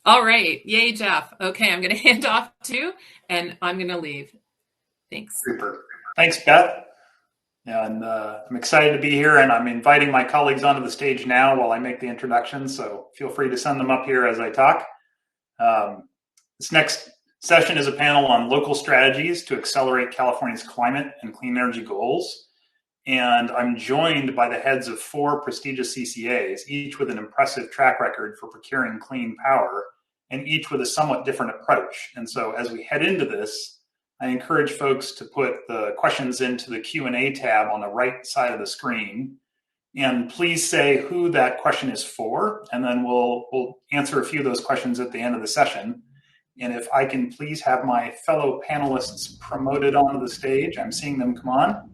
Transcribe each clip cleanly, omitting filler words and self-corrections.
All right. Yay, Jeff. Okay, I'm going to hand off to, and I'm going to leave. Thanks. Super. Thanks, Beth. And I'm excited to be here, and I'm inviting my colleagues onto the stage now while I make the introduction, so feel free to send them up here as I talk. This next session is a panel on local strategies to accelerate California's climate and clean energy goals. And I'm joined by the heads of 4 prestigious CCAs, each with an impressive track record for procuring clean power, and each with a somewhat different approach. And so as we head into this, I encourage folks to put the questions into the Q&A tab on the right side of the screen. And please say who that question is for, and then we'll answer a few of those questions at the end of the session. And if I can please have my fellow panelists promoted onto the stage. I'm seeing them come on.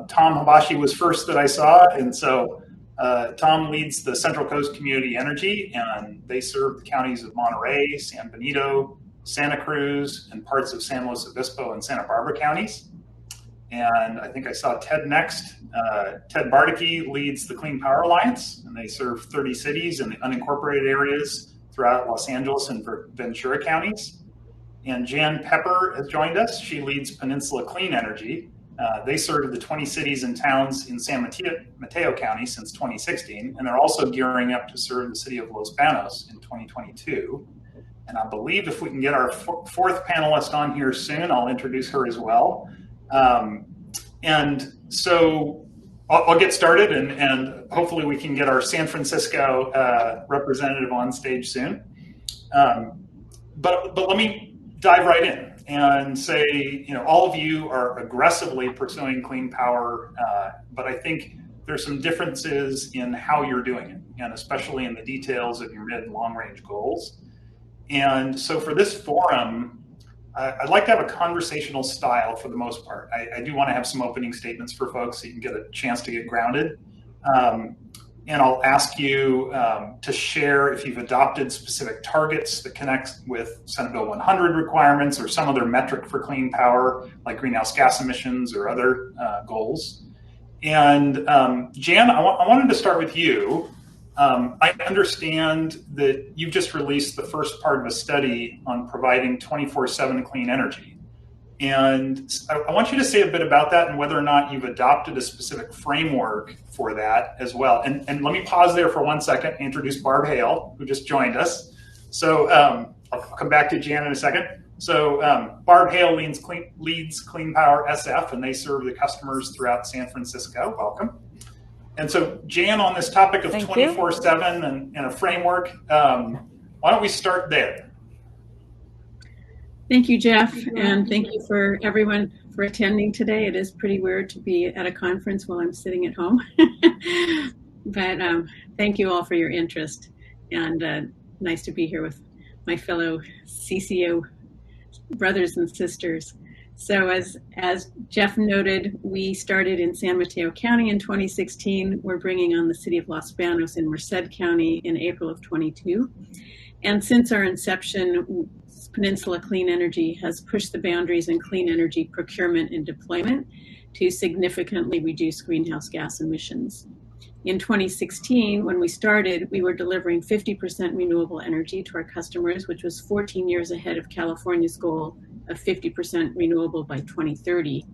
Tom Habashi was first that I saw, and so Tom leads the Central Coast Community Energy, and they serve the counties of Monterey, San Benito, Santa Cruz, and parts of San Luis Obispo and Santa Barbara counties. And I think I saw Ted next. Ted Bardicke leads the Clean Power Alliance, and they serve 30 cities and the unincorporated areas throughout Los Angeles and Ventura counties. And Jan Pepper has joined us. She leads Peninsula Clean Energy. They serve the 20 cities and towns in San Mateo County since 2016, and they're also gearing up to serve the city of Los Banos in 2022. And I believe if we can get our fourth panelist on here soon, I'll introduce her as well. And so I'll get started, and hopefully we can get our San Francisco representative on stage soon. But let me dive right in and say, all of you are aggressively pursuing clean power, but I think there's some differences in how you're doing it, and especially in the details of your mid and long range goals. And so for this forum, I'd like to have a conversational style for the most part. I do want to have some opening statements for folks so you can get a chance to get grounded. And I'll ask you to share if you've adopted specific targets that connect with Senate Bill 100 requirements or some other metric for clean power, like greenhouse gas emissions or other goals. And Jan, I wanted to start with you. I understand that you've just released the first part of a study on providing 24/7 clean energy. And I want you to say a bit about that and whether or not you've adopted a specific framework for that as well. And let me pause there for 1 second and introduce Barb Hale, who just joined us. So I'll come back to Jan in a second. So Barb Hale leads Clean Power SF, and they serve the customers throughout San Francisco. Welcome. And so Jan, on this topic of 24/7 and a framework, why don't we start there? Thank you, Jeff, and thank you for everyone for attending today. It is pretty weird to be at a conference while I'm sitting at home, but thank you all for your interest, and nice to be here with my fellow CCO brothers and sisters. So as Jeff noted, we started in San Mateo County in 2016. We're bringing on the city of Los Banos in Merced County in April of 22. And since our inception, Peninsula Clean Energy has pushed the boundaries in clean energy procurement and deployment to significantly reduce greenhouse gas emissions. In 2016, when we started, we were delivering 50% renewable energy to our customers, which was 14 years ahead of California's goal of 50% renewable by 2030.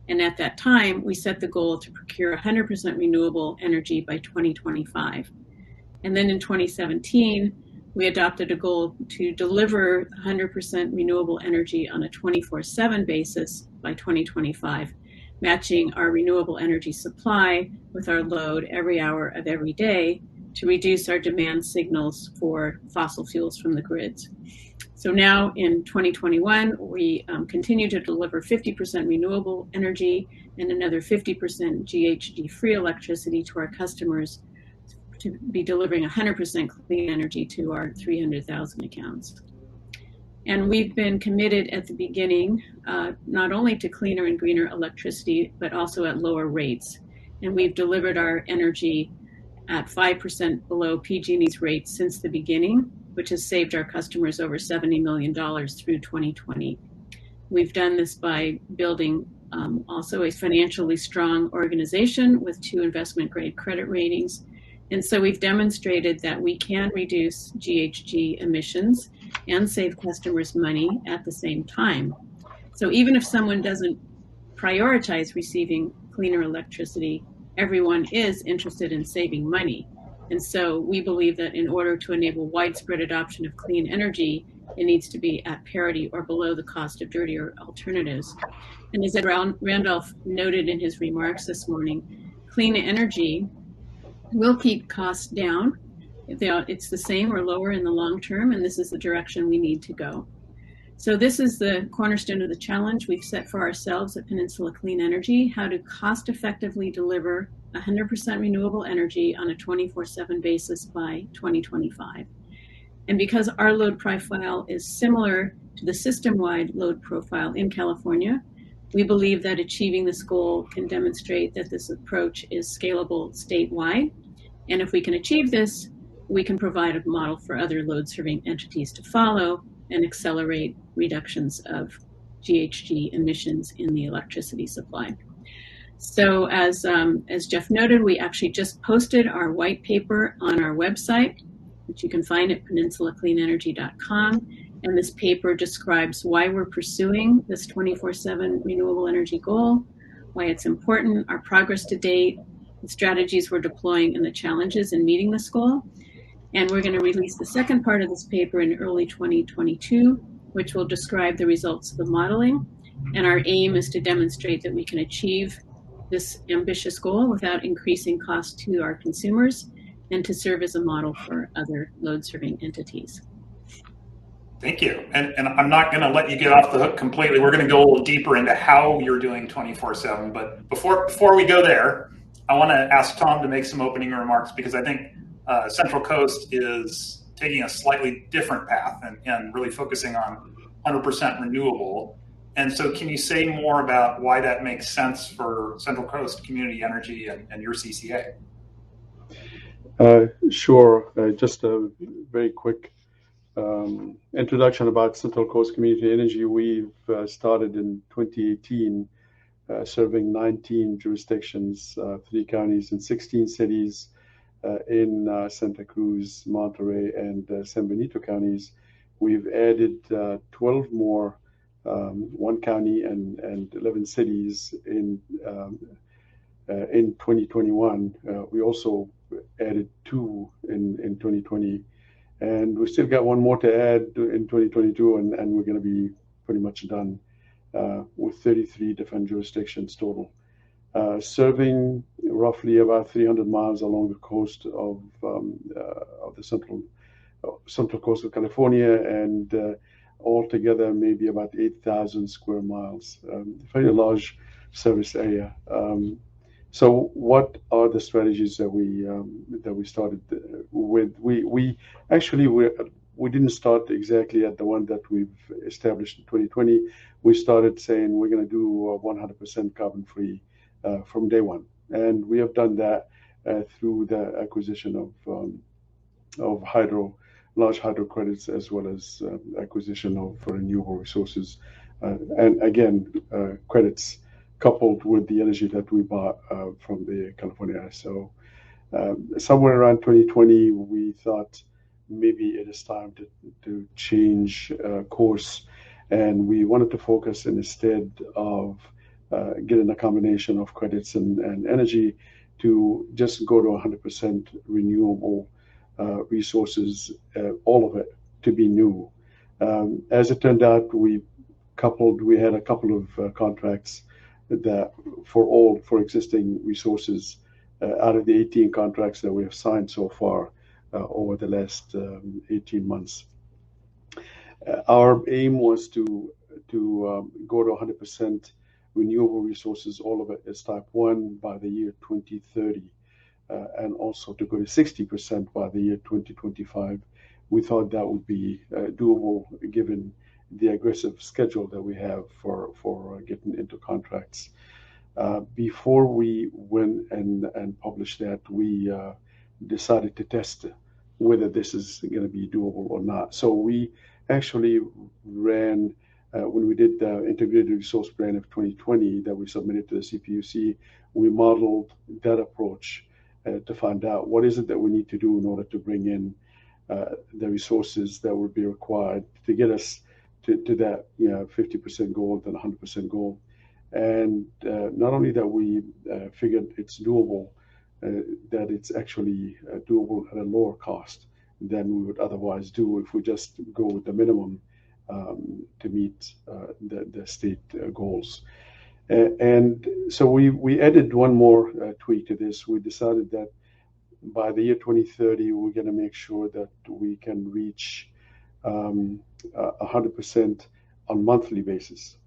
And at that time, we set the goal to procure 100% renewable energy by 2025. And then in 2017, we adopted a goal to deliver 100% renewable energy on a 24/7 basis by 2025, matching our renewable energy supply with our load every hour of every day to reduce our demand signals for fossil fuels from the grids. So now in 2021, we continue to deliver 50% renewable energy and another 50% GHG-free electricity to our customers, to be delivering 100% clean energy to our 300,000 accounts. And we've been committed at the beginning, not only to cleaner and greener electricity, but also at lower rates. And we've delivered our energy at 5% below PG&E's rates since the beginning, which has saved our customers over $70 million through 2020. We've done this by building also a financially strong organization with 2 investment-grade credit ratings, And so we've demonstrated that we can reduce GHG emissions and save customers money at the same time. So even if someone doesn't prioritize receiving cleaner electricity, everyone is interested in saving money. And so we believe that in order to enable widespread adoption of clean energy, it needs to be at parity or below the cost of dirtier alternatives. And as Ed Randolph noted in his remarks this morning, clean energy will keep costs down. It's the same or lower in the long term, and this is the direction we need to go. So this is the cornerstone of the challenge we've set for ourselves at Peninsula Clean Energy, how to cost effectively deliver 100% renewable energy on a 24/7 basis by 2025. And because our load profile is similar to the system-wide load profile in California, we believe that achieving this goal can demonstrate that this approach is scalable statewide. And if we can achieve this, we can provide a model for other load-serving entities to follow and accelerate reductions of GHG emissions in the electricity supply. So as Jeff noted, we actually just posted our white paper on our website, which you can find at peninsulacleanenergy.com. And this paper describes why we're pursuing this 24/7 renewable energy goal, why it's important, our progress to date, the strategies we're deploying, and the challenges in meeting this goal. And we're going to release the second part of this paper in early 2022, which will describe the results of the modeling. And our aim is to demonstrate that we can achieve this ambitious goal without increasing costs to our consumers and to serve as a model for other load-serving entities. Thank you. And I'm not going to let you get off the hook completely. We're going to go a little deeper into how you're doing 24/7. But before we go there, I want to ask Tom to make some opening remarks, because I think Central Coast is taking a slightly different path and really focusing on 100% renewable. And so can you say more about why that makes sense for Central Coast Community Energy and your CCA? Sure. Just a very quick introduction about Central Coast Community Energy. We've started in 2018, serving 19 jurisdictions, 3 counties and 16 cities in Santa Cruz, Monterey, and San Benito counties. We've added 12 more, 1 county and 11 cities in 2021. We also added 2 in 2020, and we still got 1 more to add in 2022, and we're going to be pretty much done with 33 different jurisdictions total, serving roughly about 300 miles along the coast of the central coast of California, and altogether maybe about 8,000 square miles, very large service area. So what are the strategies that we started with? We actually didn't start exactly at the one that we've established in 2020. We started saying we're going to do 100% carbon free from day one, and we have done that through the acquisition of large hydro credits, as well as acquisition of renewable resources, and again credits coupled with the energy that we bought from the California. So somewhere around 2020, we thought maybe it is time to change course, and we wanted to focus, instead of getting a combination of credits and energy, to just go to 100% renewable resources, all of it to be new. As it turned out, we had a couple of contracts that for existing resources out of the 18 contracts that we have signed so far over the last 18 months. Our aim was to go to 100% renewable resources, all of it as type 1, by the year 2030, and also to go to 60% by the year 2025. We thought that would be doable given the aggressive schedule that we have for getting into contracts. Before we went and published that, we decided to test whether this is going to be doable or not. So we actually ran, when we did the Integrated Resource Plan of 2020 that we submitted to the CPUC, we modeled that approach to find out what is it that we need to do in order to bring in the resources that would be required to get us to that 50% goal and 100% goal. And not only that we figured it's doable, that it's actually doable at a lower cost than we would otherwise do if we just go with the minimum to meet the state goals. And so we added one more tweak to this. We decided that by the year 2030, we're going to make sure that we can reach 100% on monthly basis.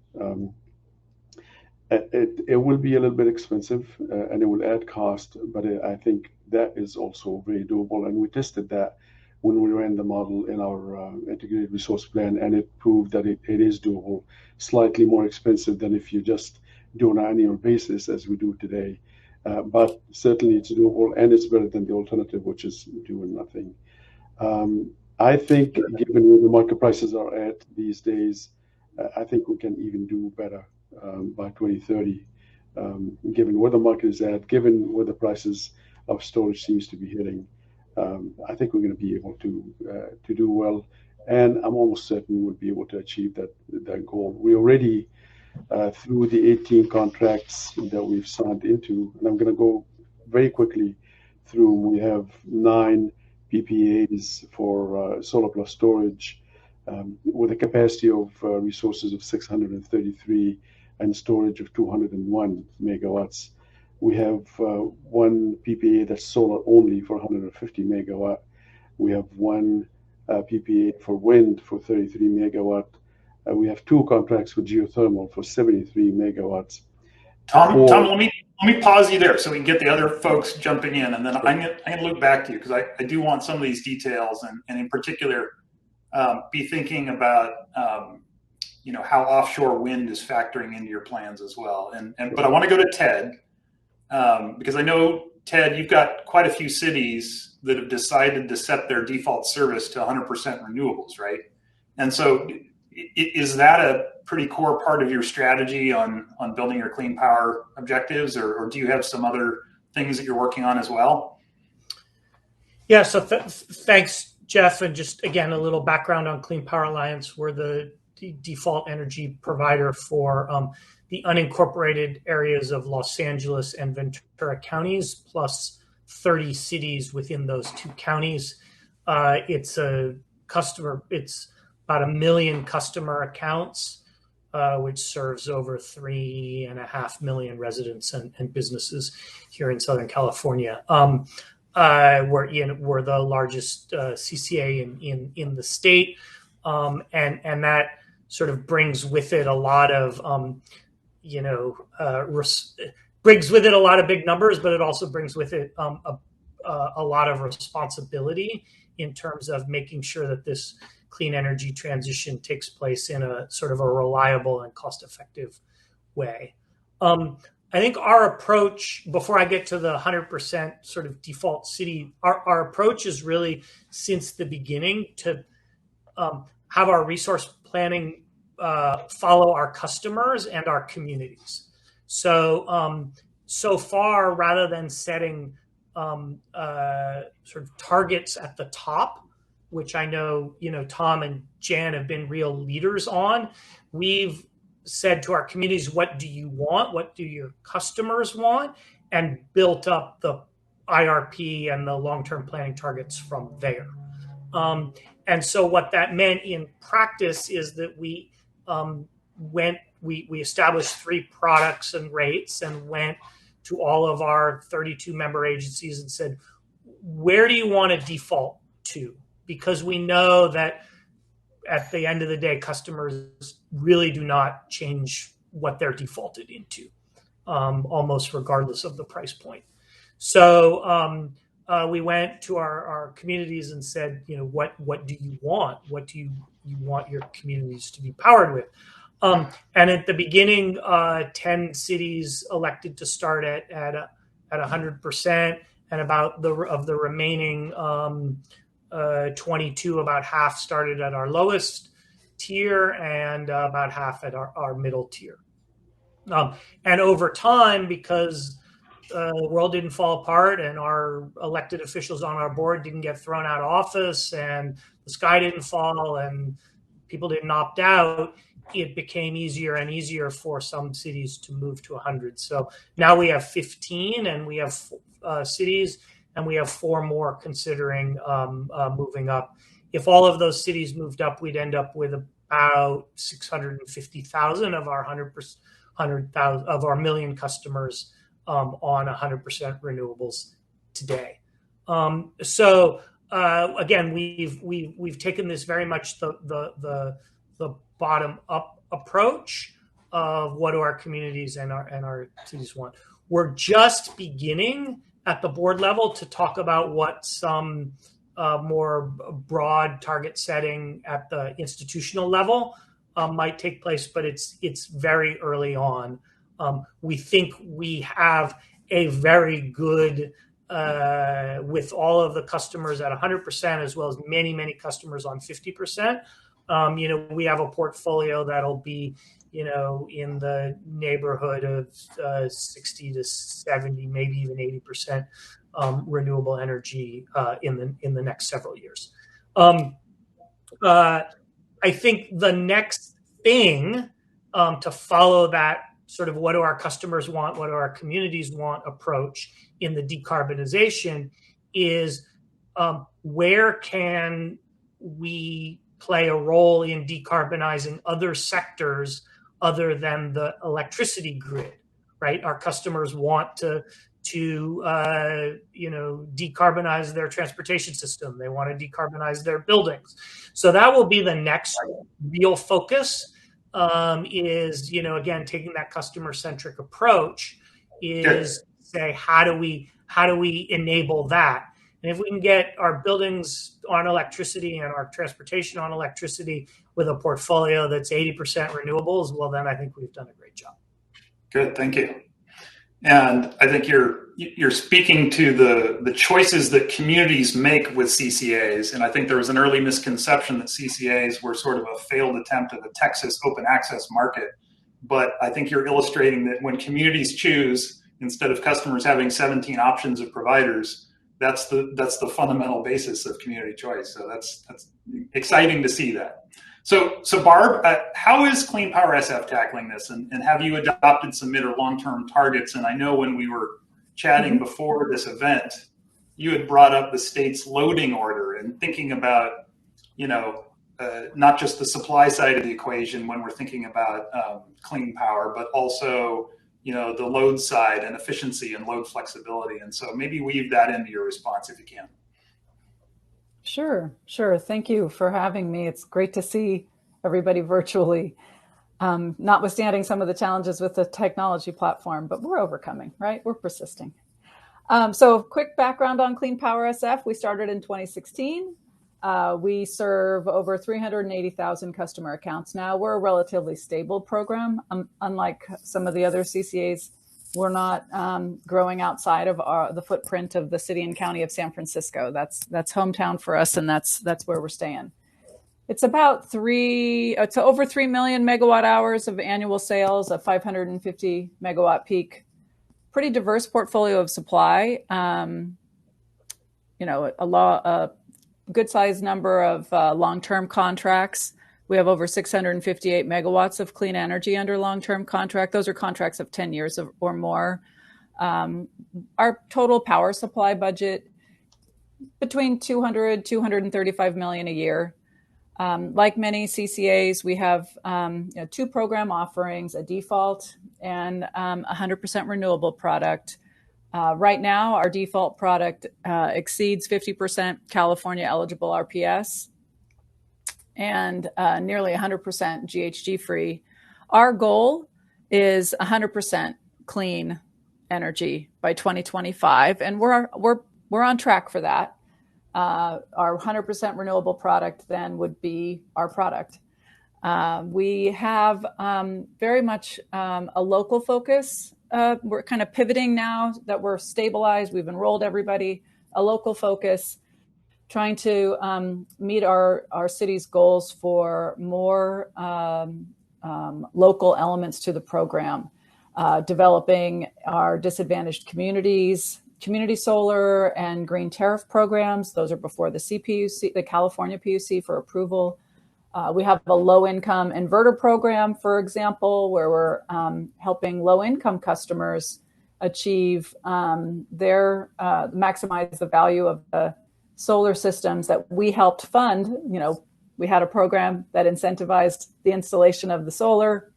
It will be a little bit expensive and it will add cost, but I think that is also very doable. And we tested that when we ran the model in our integrated resource plan, and it proved that it is doable, slightly more expensive than if you just do on an annual basis as we do today. But certainly it's doable, and it's better than the alternative, which is doing nothing. I think given where the market prices are at these days, I think we can even do better by 2030, given where the market is at, given where the prices of storage seems to be hitting. I think we're going to be able to do well, and I'm almost certain we'll be able to achieve that goal. We already through the 18 contracts that we've signed into, and I'm going to go very quickly through. We have 9 PPAs for solar plus storage with a capacity of resources of 633 and storage of 201 megawatts. We have 1 PPA that's solar only for 150 megawatt. We have 1 PPA for wind for 33 megawatt. We have 2 contracts with geothermal for 73 megawatts. Tom, let me pause you there so we can get the other folks jumping in, and then I'm going to loop back to you because I do want some of these details, and in particular, be thinking about how offshore wind is factoring into your plans as well. But I want to go to Ted because I know, Ted, you've got quite a few cities that have decided to set their default service to 100% renewables, right? And so is that a pretty core part of your strategy on building your clean power objectives, or do you have some other things that you're working on as well? Yeah, so thanks, Jeff. And just, again, a little background on Clean Power Alliance. We're the default energy provider for the unincorporated areas of Los Angeles and Ventura counties, plus 30 cities within those 2 counties. It's about 1 million customer accounts, which serves over 3.5 million residents and businesses here in Southern California. We're the largest CCA in the state, and that sort of brings with it a lot of brings with it a lot of big numbers, but it also brings with it a lot of responsibility in terms of making sure that this clean energy transition takes place in a sort of a reliable and cost-effective way. I think our approach, before I get to the 100% sort of default city, our approach is really since the beginning to have our resource planning follow our customers and our communities. So far, rather than setting sort of targets at the top, which I know Tom and Jan have been real leaders on, we've said to our communities, what do you want? What do your customers want? And built up the IRP and the long-term planning targets from there. And so what that meant in practice is that we established 3 products and rates and went to all of our 32 member agencies and said, where do you want to default to? Because we know that at the end of the day, customers really do not change what they're defaulted into, almost regardless of the price point. So we went to our communities and said, what do you want? What do you want your communities to be powered with? And at the beginning, 10 cities elected to start at 100%, and about of the remaining 22, about half started at our lowest tier and about half at our middle tier. And over time, because the world didn't fall apart and our elected officials on our board didn't get thrown out of office and the sky didn't fall and people didn't opt out, it became easier and easier for some cities to move to 100. So now we have 15 and we have cities, and we have 4 more considering moving up. If all of those cities moved up, we'd end up with about 650,000 of our 100,000 of our million customers on 100% renewables today. Again, we've taken this very much the bottom up approach of what do our communities and our cities want. We're just beginning at the board level to talk about what some more broad target setting at the institutional level might take place, but it's very early on. We think we have a very good, with all of the customers at 100%, as well as many customers on 50%. We have a portfolio that'll be, in the neighborhood of 60 to 70, maybe even 80% renewable energy in the next several years. I think the next thing to follow that sort of what do our customers want, what do our communities want approach in the decarbonization is where can we play a role in decarbonizing other sectors other than the electricity grid, right? Our customers want to decarbonize their transportation system. They want to decarbonize their buildings. So that will be the next real focus, is, again, taking that customer-centric approach is say, how do we enable that? And if we can get our buildings on electricity and our transportation on electricity with a portfolio that's 80% renewables, well, then I think we've done a great job. Good, thank you. And I think you're speaking to the choices that communities make with CCAs. And I think there was an early misconception that CCAs were sort of a failed attempt at the Texas open access market. But I think you're illustrating that when communities choose, instead of customers having 17 options of providers, that's the fundamental basis of community choice. So that's exciting to see that. So Barb, how is Clean Power SF tackling this? And have you adopted some mid or long-term targets? And I know when we were chatting before this event, you had brought up the state's loading order and thinking about, not just the supply side of the equation when we're thinking about clean power, but also the load side and efficiency and load flexibility. And so maybe weave that into your response if you can. Sure. Thank you for having me. It's great to see everybody virtually, notwithstanding some of the challenges with the technology platform, but we're overcoming, right? We're persisting. So quick background on Clean Power SF. We started in 2016. We serve over 380,000 customer accounts now. We're a relatively stable program. Unlike some of the other CCAs, we're not growing outside of the footprint of the city and county of San Francisco. That's hometown for us, and that's where we're staying. It's about over 3 million megawatt hours of annual sales, a 550 megawatt peak. Pretty diverse portfolio of supply. A good sized number of long-term contracts. We have over 658 megawatts of clean energy under long-term contract. Those are contracts of 10 years or more. Our total power supply budget between 235 million a year. Like many CCAs, we have 2 program offerings, a default and 100% renewable product. Right now, our default product exceeds 50% California eligible RPS and nearly 100% GHG free. Our goal is 100% clean energy by 2025, and we're on track for that. Our 100% renewable product then would be our product. We have very much a local focus. We're kind of pivoting now that we're stabilized. We've enrolled everybody, a local focus, trying to meet our city's goals for more local elements to the program. developing our disadvantaged communities, community solar and green tariff programs. Those are before the CPUC, the California PUC, for approval. We have a low-income inverter program, for example, where we're helping low-income customers achieve maximize the value of the solar systems that we helped fund. We had a program that incentivized the installation of the solar.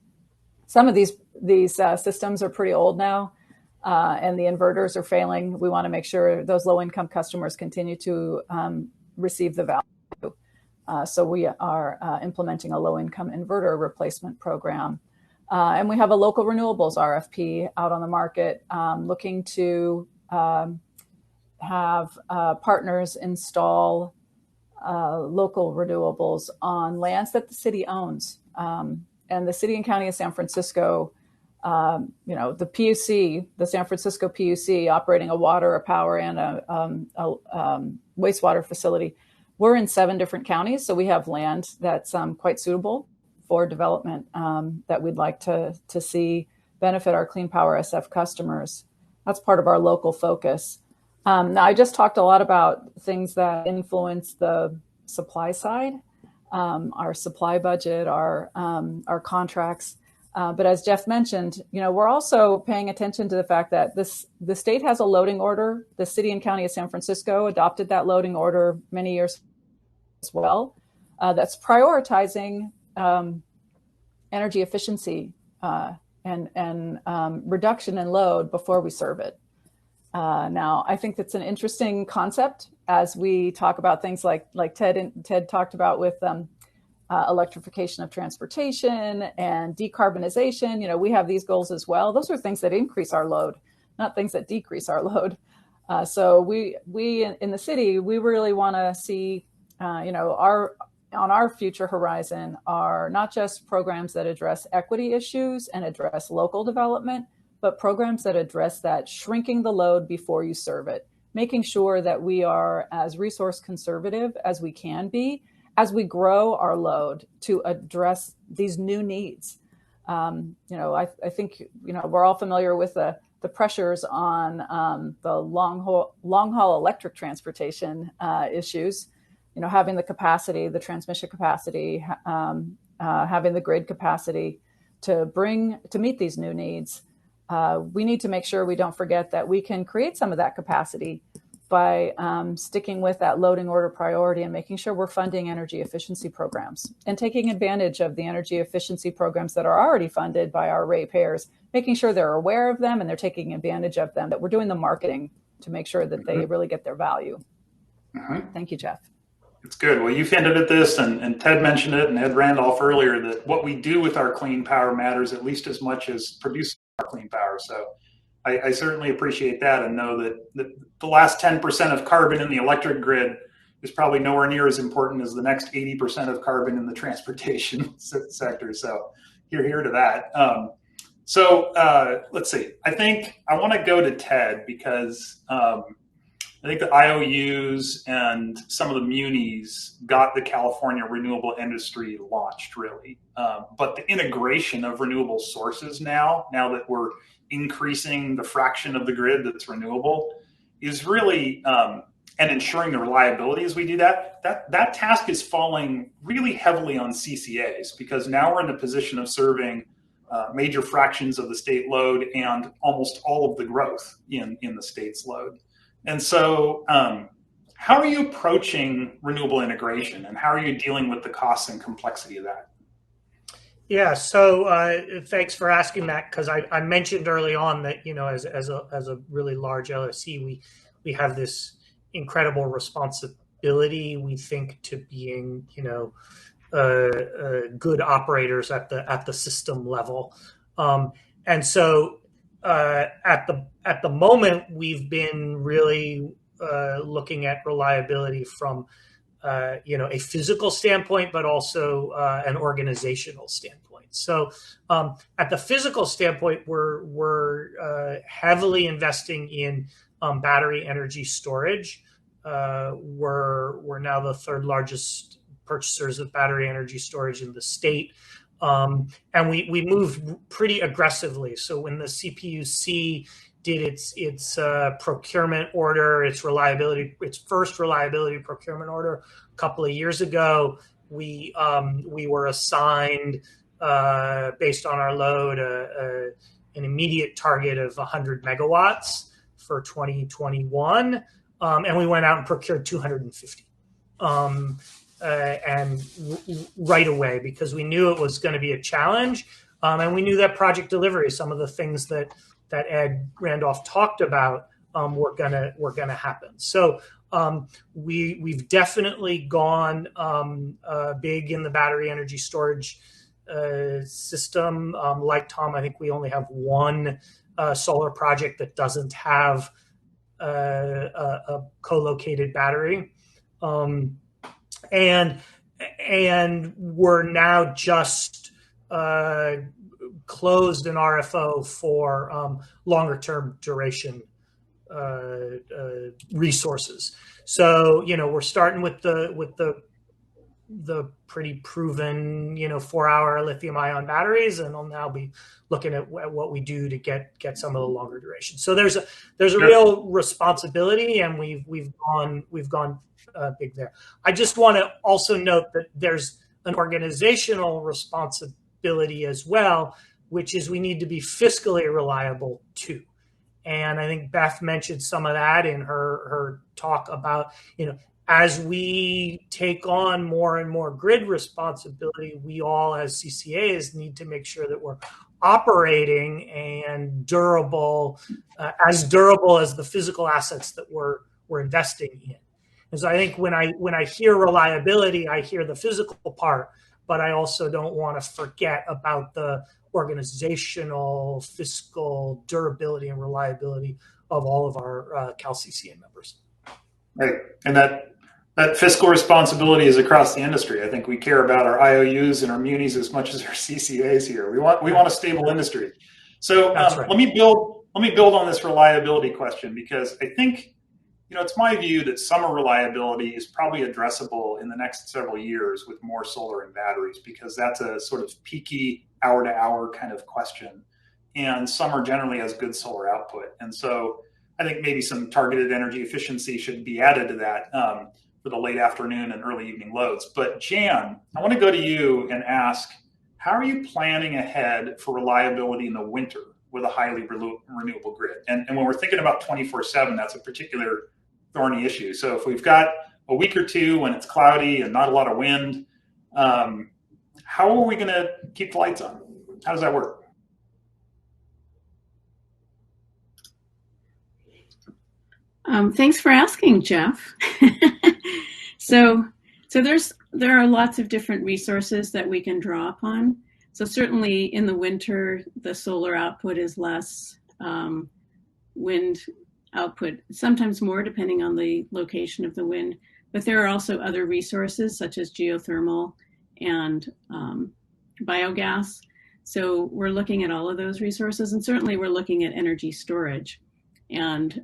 Some of these systems are pretty old now, and the inverters are failing. We want to make sure those low-income customers continue to receive the value. So we are implementing a low-income inverter replacement program. And we have a local renewables RFP out on the market, looking to have partners install local renewables on lands that the city owns. And the city and county of San Francisco, the PUC, the San Francisco PUC, operating a water, a power, and a wastewater facility. We're in 7 different counties, so we have land that's quite suitable for development that we'd like to see benefit our Clean Power SF customers. That's part of our local focus. Now, I just talked a lot about things that influence the supply side, our supply budget, our contracts. But as Jeff mentioned, we're also paying attention to the fact that the state has a loading order. The city and county of San Francisco adopted that loading order many years as well. That's prioritizing energy efficiency and reduction in load before we serve it. Now, I think that's an interesting concept as we talk about things like Ted talked about with electrification of transportation and decarbonization. We have these goals as well. Those are things that increase our load, not things that decrease our load. So we in the city, we really want to see, on our future horizon are not just programs that address equity issues and address local development, but programs that address that shrinking the load before you serve it, making sure that we are as resource conservative as we can be as we grow our load to address these new needs. I think, we're all familiar with the pressures on the long haul electric transportation issues, having the capacity, the transmission capacity, having the grid capacity to meet these new needs. We need to make sure we don't forget that we can create some of that capacity by sticking with that loading order priority and making sure we're funding energy efficiency programs and taking advantage of the energy efficiency programs that are already funded by our ratepayers, making sure they're aware of them and they're taking advantage of them, that we're doing the marketing to make sure that they really get their value. Thank you, Jeff. It's good. Well, you've hinted at this, and Ted mentioned it, and Ed Randolph earlier, that what we do with our clean power matters at least as much as producing our clean power. So I certainly appreciate that and know that the last 10% of carbon in the electric grid is probably nowhere near as important as the next 80% of carbon in the transportation sector. So here to that. Let's see. I think I want to go to Ted because I think the IOUs and some of the munis got the California renewable industry launched, really. But the integration of renewable sources now that we're increasing the fraction of the grid that's renewable, is really, and ensuring the reliability as we do that task is falling really heavily on CCAs, because now we're in the position of serving major fractions of the state load and almost all of the growth in the state's load. And so how are you approaching renewable integration, and how are you dealing with the costs and complexity of that? Yeah, so thanks for asking that, because I mentioned early on that, as a really large LSC, we have this incredible responsibility, we think, to being, good operators at the system level. And so at the moment, we've been really looking at reliability from a physical standpoint, but also an organizational standpoint. So at the physical standpoint, we're heavily investing in battery energy storage. We're now the 3rd largest purchasers of battery energy storage in the state. And we moved pretty aggressively. So when the CPUC did its procurement order, its first reliability procurement order a couple of years ago, we were assigned, based on our load, an immediate target of 100 megawatts for 2021, and we went out and procured 250. And right away, because we knew it was going to be a challenge, and we knew that project delivery, some of the things that Ed Randolph talked about, were gonna happen. So we've definitely gone big in the battery energy storage system. Like Tom, I think we only have one solar project that doesn't have a co-located battery. And we're now just closed an RFO for longer term duration resources. So we're starting with the pretty proven 4-hour lithium ion batteries, and I'll now be looking at what we do to get some of the longer duration. So there's a real responsibility, and we've gone big there. I just want to also note that there's an organizational responsibility as well, which is we need to be fiscally reliable too. And I think Beth mentioned some of that in her talk about, as we take on more and more grid responsibility, we all as CCAs need to make sure that we're operating and durable, as durable as the physical assets that we're investing in. And so I think when I hear reliability, I hear the physical part, but I also don't want to forget about the organizational, fiscal durability and reliability of all of our CalCCA members. Right, and that fiscal responsibility is across the industry. I think we care about our IOUs and our munis as much as our CCAs here. We want a stable industry. So right. Let me build on this reliability question, because I think it's my view that summer reliability is probably addressable in the next several years with more solar and batteries, because that's a sort of peaky hour-to-hour kind of question. And summer generally has good solar output. And so I think maybe some targeted energy efficiency should be added to that for the late afternoon and early evening loads. But Jan, I want to go to you and ask, how are you planning ahead for reliability in the winter with a highly renewable grid? And when we're thinking about 24/7, that's a particular thorny issue. So if we've got a week or two when it's cloudy and not a lot of wind, how are we going to keep the lights on? How does that work? Thanks for asking, Jeff. So there are lots of different resources that we can draw upon. So certainly in the winter, the solar output is less, wind output, sometimes more depending on the location of the wind. But there are also other resources such as geothermal and biogas. So we're looking at all of those resources, and certainly we're looking at energy storage. And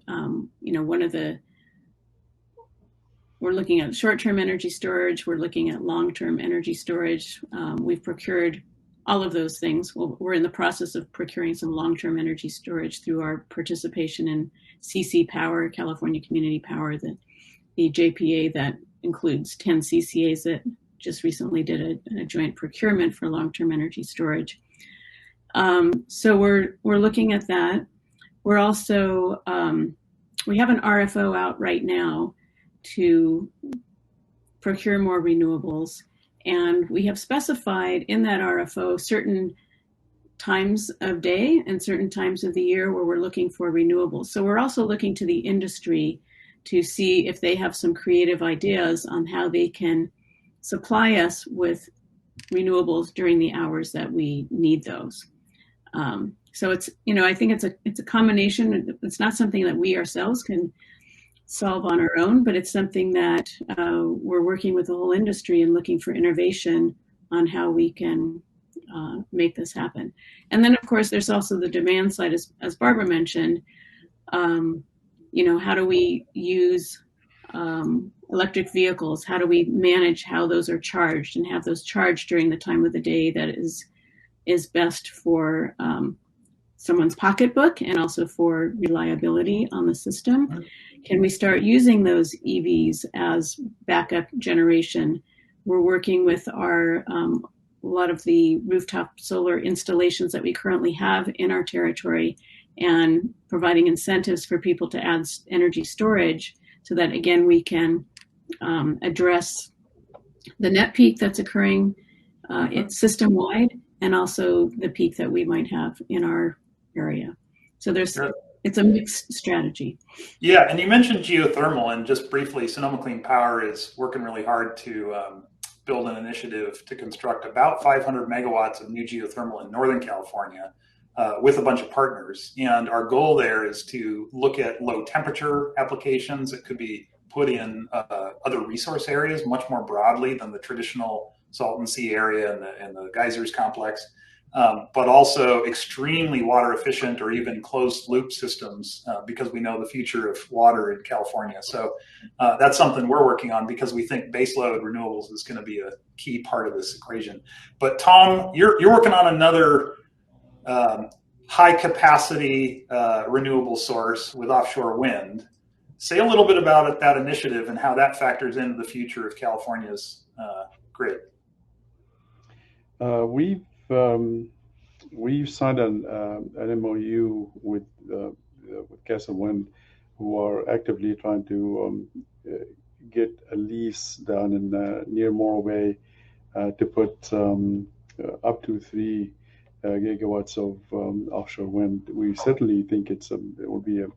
we're looking at short-term energy storage. We're looking at long-term energy storage. We've procured all of those things. We're in the process of procuring some long-term energy storage through our participation in CC Power, California Community Power, the JPA that includes 10 CCAs that just recently did a joint procurement for long-term energy storage. So we're looking at that. We're also, we have an RFO out right now to procure more renewables. And we have specified in that RFO certain times of day and certain times of the year where we're looking for renewables. So we're also looking to the industry to see if they have some creative ideas on how they can supply us with renewables during the hours that we need those. So it's, I think it's a combination. It's not something that we ourselves can solve on our own, but it's something that we're working with the whole industry and looking for innovation on how we can make this happen. And then, of course, there's also the demand side, as Barbara mentioned. How do we use electric vehicles, how do we manage how those are charged and have those charged during the time of the day that is best for someone's pocketbook and also for reliability on the system? Can we start using those EVs as backup generation? We're working with a lot of the rooftop solar installations that we currently have in our territory and providing incentives for people to add energy storage so that, again, we can address the net peak that's occurring it's system-wide and also the peak that we might have in our area. So it's a mixed strategy. Yeah, and you mentioned geothermal, and just briefly, Sonoma Clean Power is working really hard to build an initiative to construct about 500 megawatts of new geothermal in Northern California with a bunch of partners. And our goal there is to look at low temperature applications that could be put in other resource areas much more broadly than the traditional Salton Sea area and the geysers complex. But also extremely water efficient or even closed loop systems because we know the future of water in California. So that's something we're working on because we think baseload renewables is going to be a key part of this equation. But Tom, you're working on another high capacity renewable source with offshore wind. Say a little bit about that initiative and how that factors into the future of California's grid. We've signed an MOU with CalCCA Wind, who are actively trying to get a lease down in near Morro Bay to put up to 3 gigawatts of offshore wind. We certainly think it will be a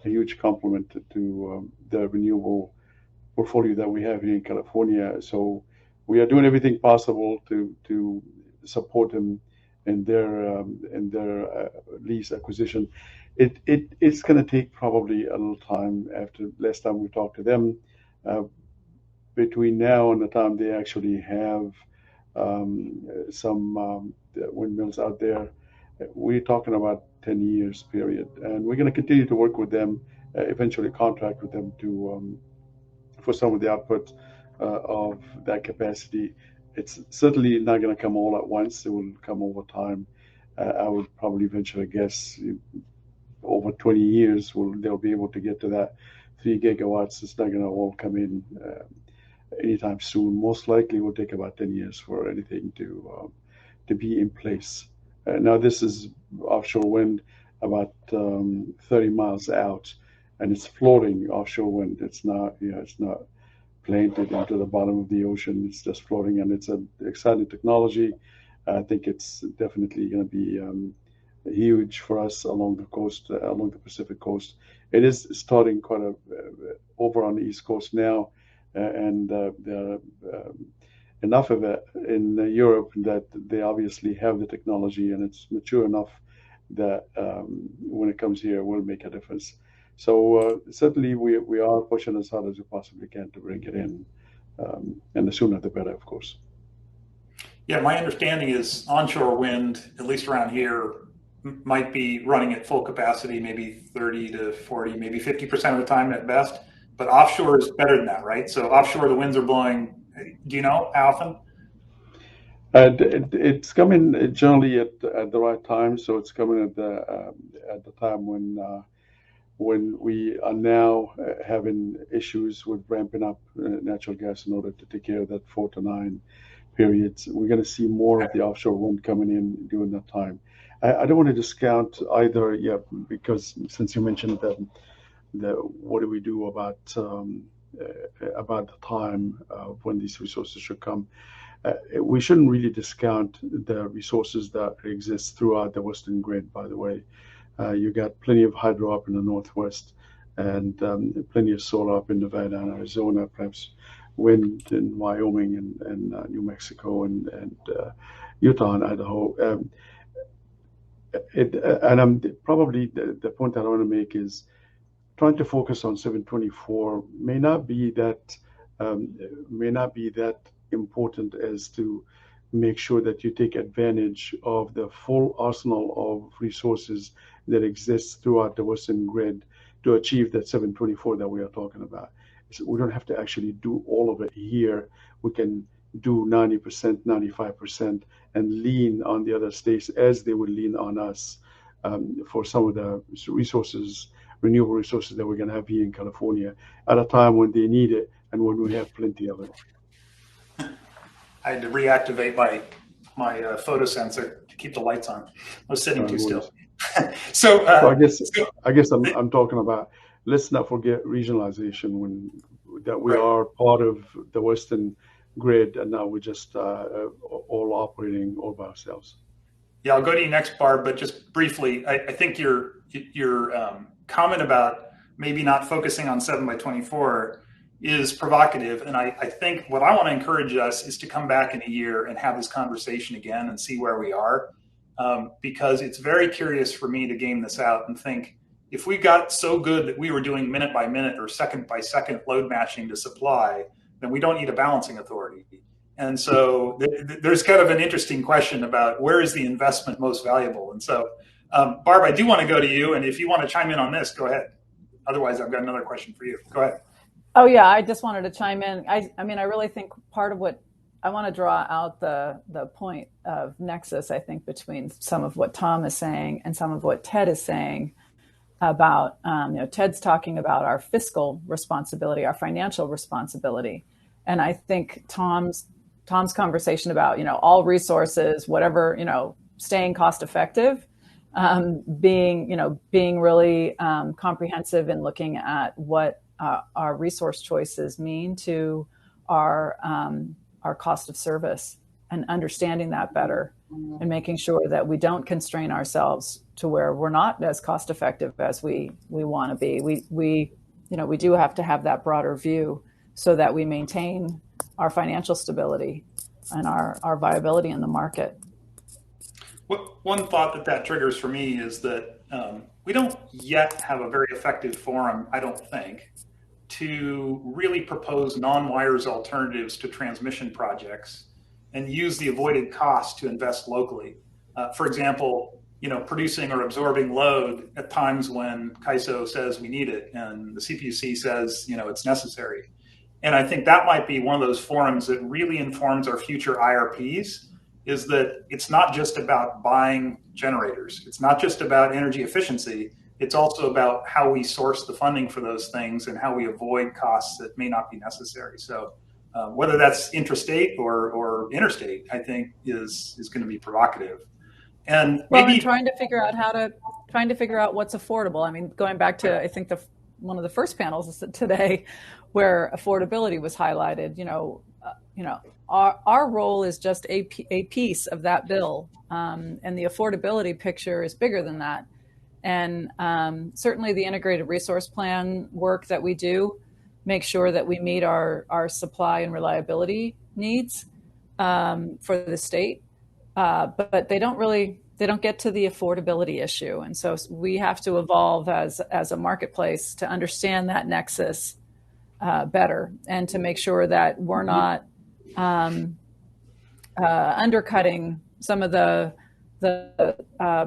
huge complement to the renewable portfolio that we have here in California. So we are doing everything possible to support them in their lease acquisition. It's going to take probably a little time. After last time we talked to them, between now and the time they actually have some windmills out there, we're talking about 10 years period, and we're going to continue to work with them, eventually contract with them to for some of the output of that capacity. It's certainly not going to come all at once. It will come over time. I would probably venture a guess over 20 years they'll be able to get to that 3 gigawatts. It's not going to all come in anytime soon. Most likely it will take about 10 years for anything to be in place. Now this is offshore wind about 30 miles out, and it's floating offshore wind. It's not planted into the bottom of the ocean. It's just floating, and it's an exciting technology. I think it's definitely going to be huge for us along the coast, along the Pacific coast. It is starting quite over on the East Coast now, and there are enough of it in Europe that they obviously have the technology, and it's mature enough that when it comes here, it will make a difference. So certainly we are pushing as hard as we possibly can to bring it in, and the sooner the better, of course. Yeah, my understanding is onshore wind, at least around here, might be running at full capacity, maybe 30 to 40, maybe 50% of the time at best. But offshore is better than that, right? So offshore, the winds are blowing. Do you know how often? It's coming generally at the right time. So it's coming at the time when we are now having issues with ramping up natural gas in order to take care of that 4 to 9 periods. We're going to see more of the offshore wind coming in during that time. I don't want to discount either, because since you mentioned what do we do about the time when these resources should come. We shouldn't really discount the resources that exist throughout the Western grid, by the way. You got plenty of hydro up in the Northwest, and plenty of solar up in Nevada and Arizona, perhaps wind in Wyoming and New Mexico and Utah and Idaho. Probably the point that I want to make is trying to focus on 724 may not be that important as to make sure that you take advantage of the full arsenal of resources that exists throughout the Western grid to achieve that 724 that we are talking about. we don't have to actually do all of it here. We can do 90%, 95%, and lean on the other states as they would lean on us for some of the resources, renewable resources that we're going to have here in California at a time when they need it and when we have plenty of it. I had to reactivate my photo sensor to keep the lights on. I was sitting too still. So I guess I'm talking about, let's not forget regionalization, that we are part of the Western grid, and now we're just all operating all by ourselves. Yeah, I'll go to you next, Barb, but just briefly, I think your comment about maybe not focusing on 7 by 24 is provocative, and I think what I want to encourage us is to come back in a year and have this conversation again and see where we are, because it's very curious for me to game this out and think, if we got so good that we were doing minute by minute or second by second load matching to supply, then we don't need a balancing authority. And so there's kind of an interesting question about where is the investment most valuable. And so, Barb, I do want to go to you, and if you want to chime in on this, go ahead. Otherwise, I've got another question for you. Go ahead. Oh yeah, I just wanted to chime in. I mean, I really think part of what I want to draw out the point of nexus, I think, between some of what Tom is saying and some of what Ted is saying about, Ted's talking about our fiscal responsibility, our financial responsibility. And I think Tom's conversation about, all resources, whatever, staying cost effective, being really comprehensive in looking at what our resource choices mean to our cost of service, and understanding that better, and making sure that we don't constrain ourselves to where we're not as cost effective as we want to be. We do have to have that broader view so that we maintain our financial stability and our viability in the market. One thought that triggers for me is that we don't yet have a very effective forum, I don't think, to really propose non-wires alternatives to transmission projects and use the avoided cost to invest locally. For example, producing or absorbing load at times when CAISO says we need it and the CPUC says, it's necessary. And I think that might be one of those forums that really informs our future IRPs, is that it's not just about buying generators. It's not just about energy efficiency. It's also about how we source the funding for those things and how we avoid costs that may not be necessary. So whether that's intrastate or interstate, I think is going to be provocative. And trying to figure out what's affordable. I mean, going back to, I think one of the first panels today where affordability was highlighted, our role is just a piece of that bill. And the affordability picture is bigger than that. And certainly the integrated resource plan work that we do make sure that we meet our supply and reliability needs for the state. But they don't get to the affordability issue. And so we have to evolve as a marketplace to understand that nexus better, and to make sure that we're not undercutting some of the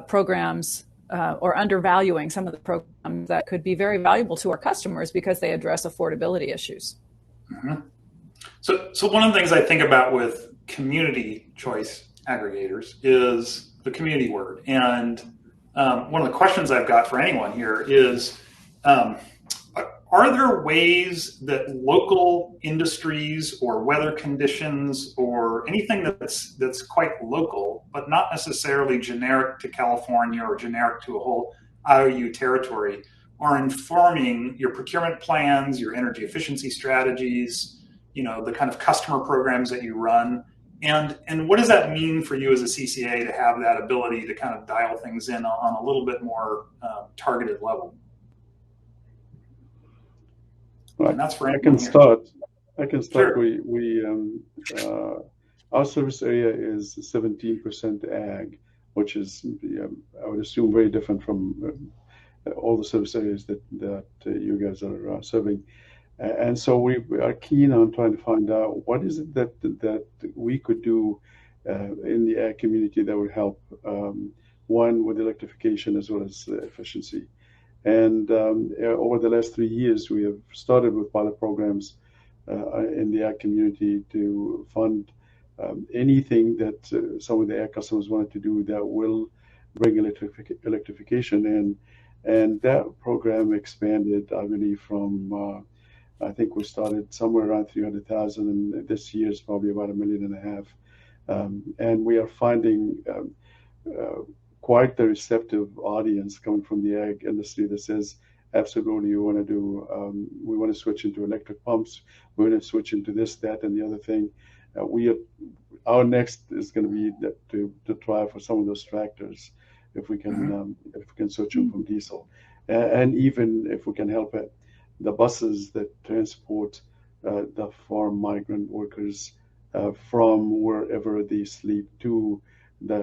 programs or undervaluing some of the programs that could be very valuable to our customers because they address affordability issues. Mm-hmm. So one of the things I think about with community choice aggregators is the community word. And one of the questions I've got for anyone here is, are there ways that local industries or weather conditions or anything that's quite local, but not necessarily generic to California or generic to a whole IOU territory, are informing your procurement plans, your energy efficiency strategies, the kind of customer programs that you run? And what does that mean for you as a CCA to have that ability to kind of dial things in on a little bit more targeted level? Right. And that's for I can start. Sure. Our service area is 17% ag, which is, I would assume, very different from all the service areas that you guys are serving. And so we are keen on trying to find out what is it that we could do in the ag community that would help, one, with electrification as well as efficiency. And over the last 3 years, we have started with pilot programs in the ag community to fund anything that some of the ag customers wanted to do that will bring electrification in. And that program expanded, I believe, from I think we started somewhere around 300,000, and this year is probably about 1.5 million. And we are finding quite the receptive audience coming from the ag industry that says, absolutely, we want to switch into electric pumps. We want to switch into this, that, and the other thing. Our next is going to be to try for some of those tractors, if we can switch them from diesel, and even if we can help it, the buses that transport the farm migrant workers from wherever they sleep to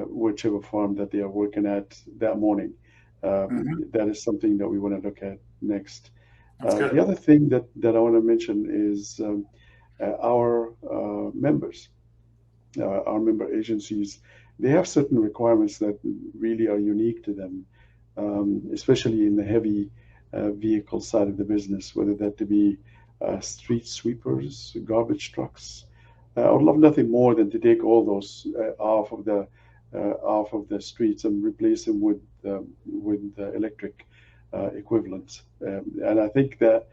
whichever farm that they are working at that morning. That is something that we want to look at next. The other thing that I want to mention is our members, our member agencies. They have certain requirements that really are unique to them, especially in the heavy vehicle side of the business, whether that to be street sweepers, garbage trucks. I would love nothing more than to take all those off of the streets and replace them with electric equivalents. And I think that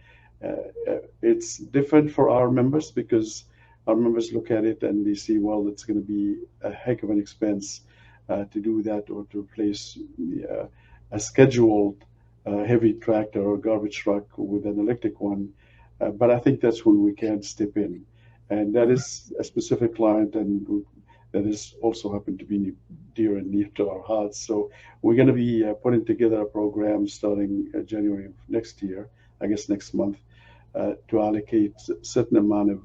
it's different for our members, because our members look at it and they see, well, it's going to be a heck of an expense to do that, or to replace a scheduled heavy tractor or garbage truck with an electric one. But I think that's when we can step in. And that is a specific client, and that is also happened to be dear and near to our hearts. So we're going to be putting together a program starting January of next year, I guess next month, to allocate a certain amount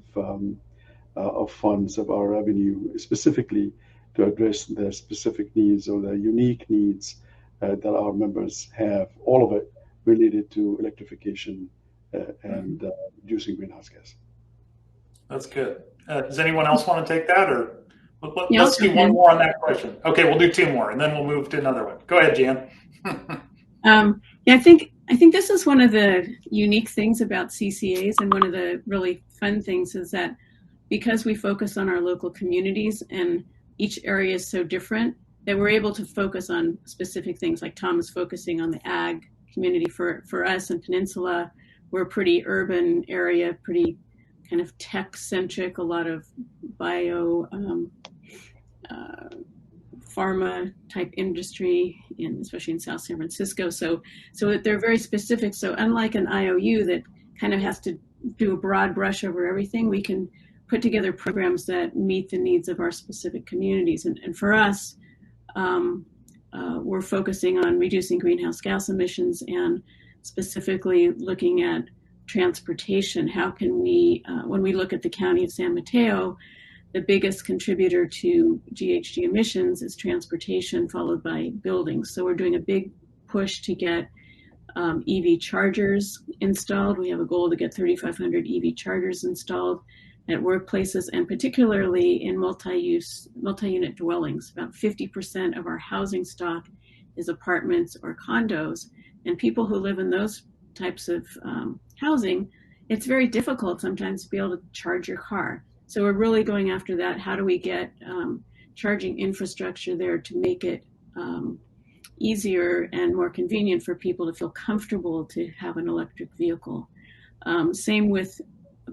of funds of our revenue specifically to address the specific needs or the unique needs that our members have, all of it related to electrification and reducing greenhouse gas. That's good. Does anyone else want to take that, or Yeah, let's do one more on that question? Okay, we'll do two more, and then we'll move to another one. Go ahead, Jan. Yeah, I think this is one of the unique things about CCAs, and one of the really fun things is that because we focus on our local communities and each area is so different, that we're able to focus on specific things. Like Tom is focusing on the ag community. For us in Peninsula, we're a pretty urban area, pretty kind of tech-centric, a lot of bio, pharma type industry, especially in South San Francisco. So they're very specific. So unlike an IOU that kind of has to do a broad brush over everything, we can put together programs that meet the needs of our specific communities. And for us, we're focusing on reducing greenhouse gas emissions and specifically looking at transportation. How can we, when we look at the county of San Mateo, the biggest contributor to GHG emissions is transportation, followed by buildings. So we're doing a big push to get EV chargers installed. We have a goal to get 3,500 EV chargers installed at workplaces, and particularly in multi-unit dwellings. About 50% of our housing stock is apartments or condos, and people who live in those types of housing, it's very difficult sometimes to be able to charge your car. So we're really going after that. How do we get charging infrastructure there to make it easier and more convenient for people to feel comfortable to have an electric vehicle? Same with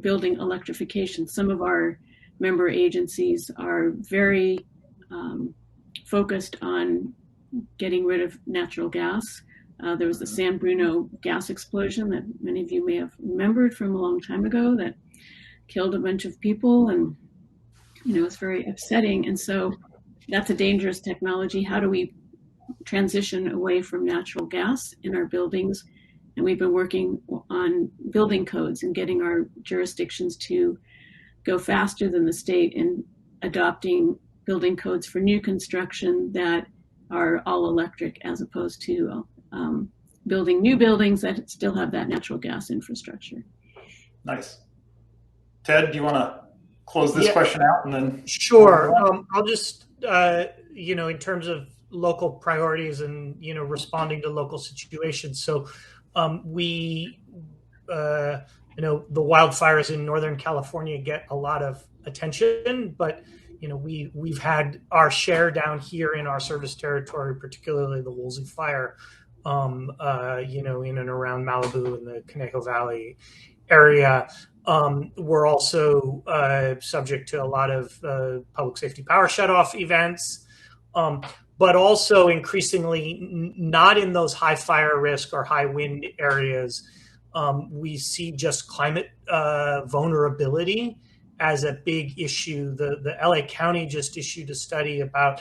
building electrification. Some of our member agencies are very focused on getting rid of natural gas. There was the San Bruno gas explosion that many of you may have remembered from a long time ago that killed a bunch of people, and it's very upsetting. And so that's a dangerous technology. How do we transition away from natural gas in our buildings? And we've been working on building codes and getting our jurisdictions to go faster than the state in adopting building codes for new construction that are all electric, as opposed to building new buildings that still have that natural gas infrastructure. Nice. Ted, do you want to close this question out and then? Sure. I'll just, in terms of local priorities and, responding to local situations. So We, the wildfires in Northern California get a lot of attention, but we've had our share down here in our service territory, particularly the Woolsey Fire, in and around Malibu and the Conejo Valley area. We're also subject to a lot of public safety power shutoff events, but also increasingly not in those high fire risk or high wind areas. We see just climate vulnerability as a big issue. The LA County just issued a study about,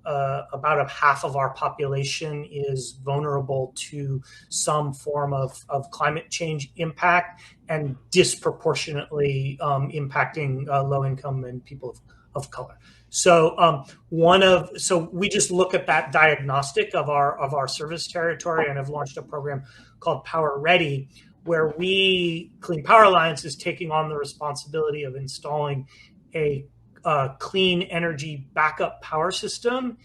about a half of our population is vulnerable to some form of climate change impact, and disproportionately impacting low income and people of color. So so we just look at that diagnostic of our service territory, and have launched a program called Power Ready, where Clean Power Alliance is taking on the responsibility of installing a clean energy backup power system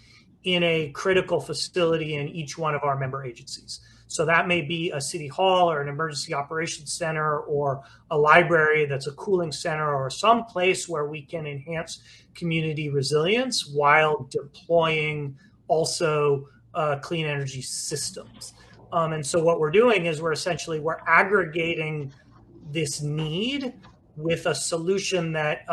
in a critical facility in each one of our member agencies. So that may be a city hall or an emergency operations center or a library that's a cooling center, or some place where we can enhance community resilience while deploying also clean energy systems. And so what we're doing is we're aggregating this need with a solution that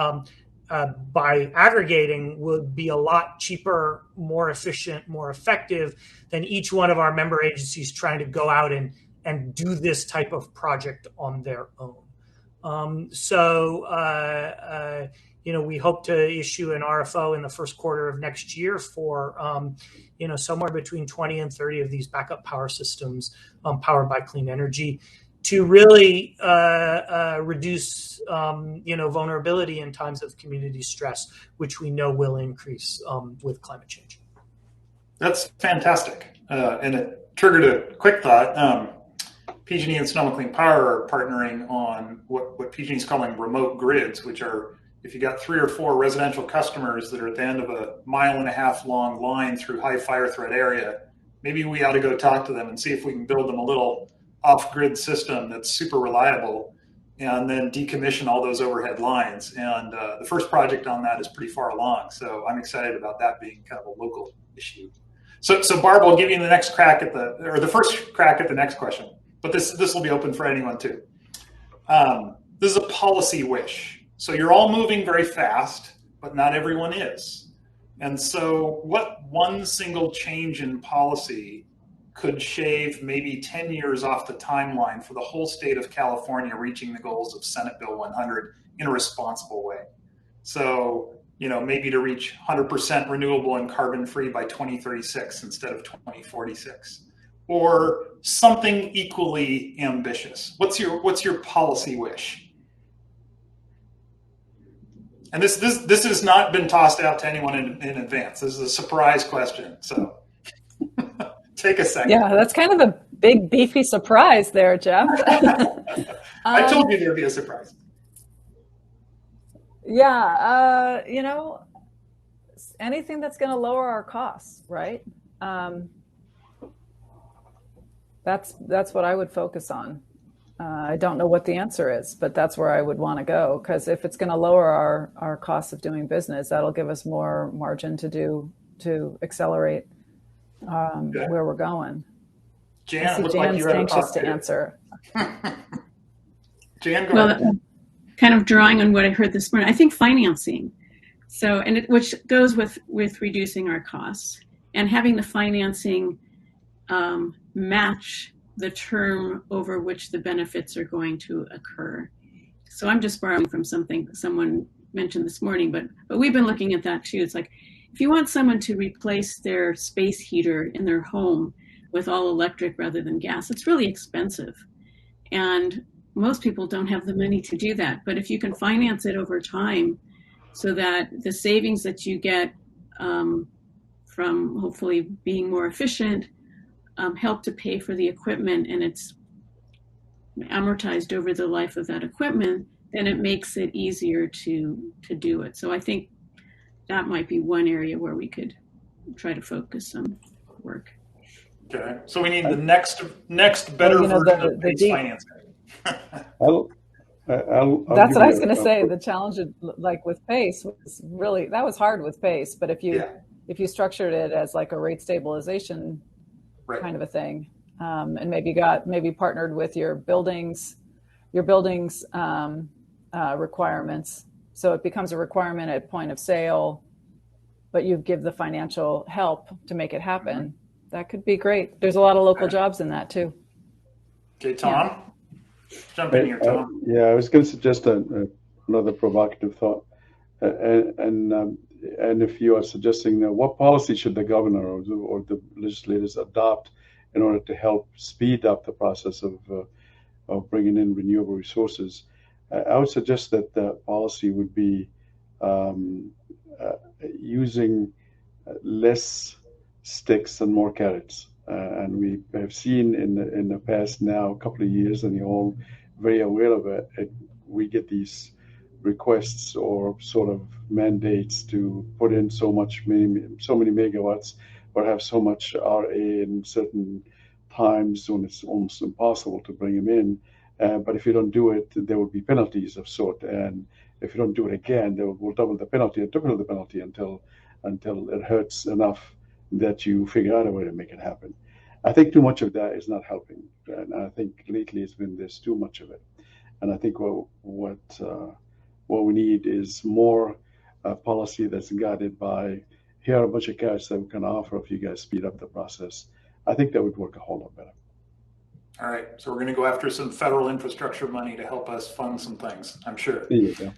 by aggregating would be a lot cheaper, more efficient, more effective than each one of our member agencies trying to go out and do this type of project on their own. We hope to issue an RFO in the first quarter of next year for, somewhere between 20 and 30 of these backup power systems powered by clean energy, to really reduce, vulnerability in times of community stress, which we know will increase with climate change. That's fantastic. And it triggered a quick thought. PG&E and Sonoma Clean Power are partnering on what PG&E is calling remote grids, which are, if you got 3 or 4 residential customers that are at the end of a 1.5 mile long line through high fire threat area, maybe we ought to go talk to them and see if we can build them a little off-grid system that's super reliable, and then decommission all those overhead lines. And the first project on that is pretty far along, so I'm excited about that being kind of a local issue. So Barb, I'll give you the first crack at the next question, but this will be open for anyone too. This is a policy wish. So you're all moving very fast, but not everyone is. And so what one single change in policy could shave maybe 10 years off the timeline for the whole state of California reaching the goals of Senate Bill 100 in a responsible way? So, maybe to reach 100% renewable and carbon-free by 2036 instead of 2046, or something equally ambitious. What's your policy wish? And this has not been tossed out to anyone in advance. This is a surprise question, so take a second. Yeah, that's kind of a big, beefy surprise there, Jeff. I told you there'd be a surprise. Yeah, anything that's going to lower our costs, right? That's what I would focus on. I don't know what the answer is, but that's where I would want to go, because if it's going to lower our costs of doing business, that'll give us more margin to accelerate where we're going. Jan, I see Jan's anxious to answer. Jan, go ahead. Kind of drawing on what I heard this morning, I think financing. So, which goes with reducing our costs, and having the financing match the term over which the benefits are going to occur. So I'm just borrowing from something someone mentioned this morning, but we've been looking at that too. It's like, if you want someone to replace their space heater in their home with all electric rather than gas, it's really expensive. And most people don't have the money to do that. But if you can finance it over time, so that the savings that you get from hopefully being more efficient help to pay for the equipment, and it's amortized over the life of that equipment, then it makes it easier to do it. So I think that might be one area where we could try to focus some work. Okay, so we need the next better version of base financing. That's what I was going to say. The challenge, like with PACE, was really, that was hard with PACE. But if you structured it as like a rate stabilization kind of a thing, and maybe partnered with your buildings requirements, so it becomes a requirement at point of sale, but you give the financial help to make it happen. Mm-hmm. That could be great. There's a lot of local jobs in that too. Okay, Tom. Yeah. Jump in here, Tom. I was going to suggest another provocative thought, and if you are suggesting what policy should the governor or the legislators adopt in order to help speed up the process of bringing in renewable resources, I would suggest that the policy would be using less sticks and more carrots. And we have seen in the past now a couple of years, and you're all very aware of it, we get these requests or sort of mandates to put in so many megawatts or have so much RA in certain times when it's almost impossible to bring them in. But if you don't do it, there will be penalties of sort. And if you don't do it again, we'll double the penalty and triple the penalty until it hurts enough that you figure out a way to make it happen. I think too much of that is not helping, and I think lately there's too much of it. And I think what we need is more policy that's guided by, here are a bunch of carrots that we can offer if you guys speed up the process. I think that would work a whole lot better. All right, so we're going to go after some federal infrastructure money to help us fund some things, I'm sure. Yeah.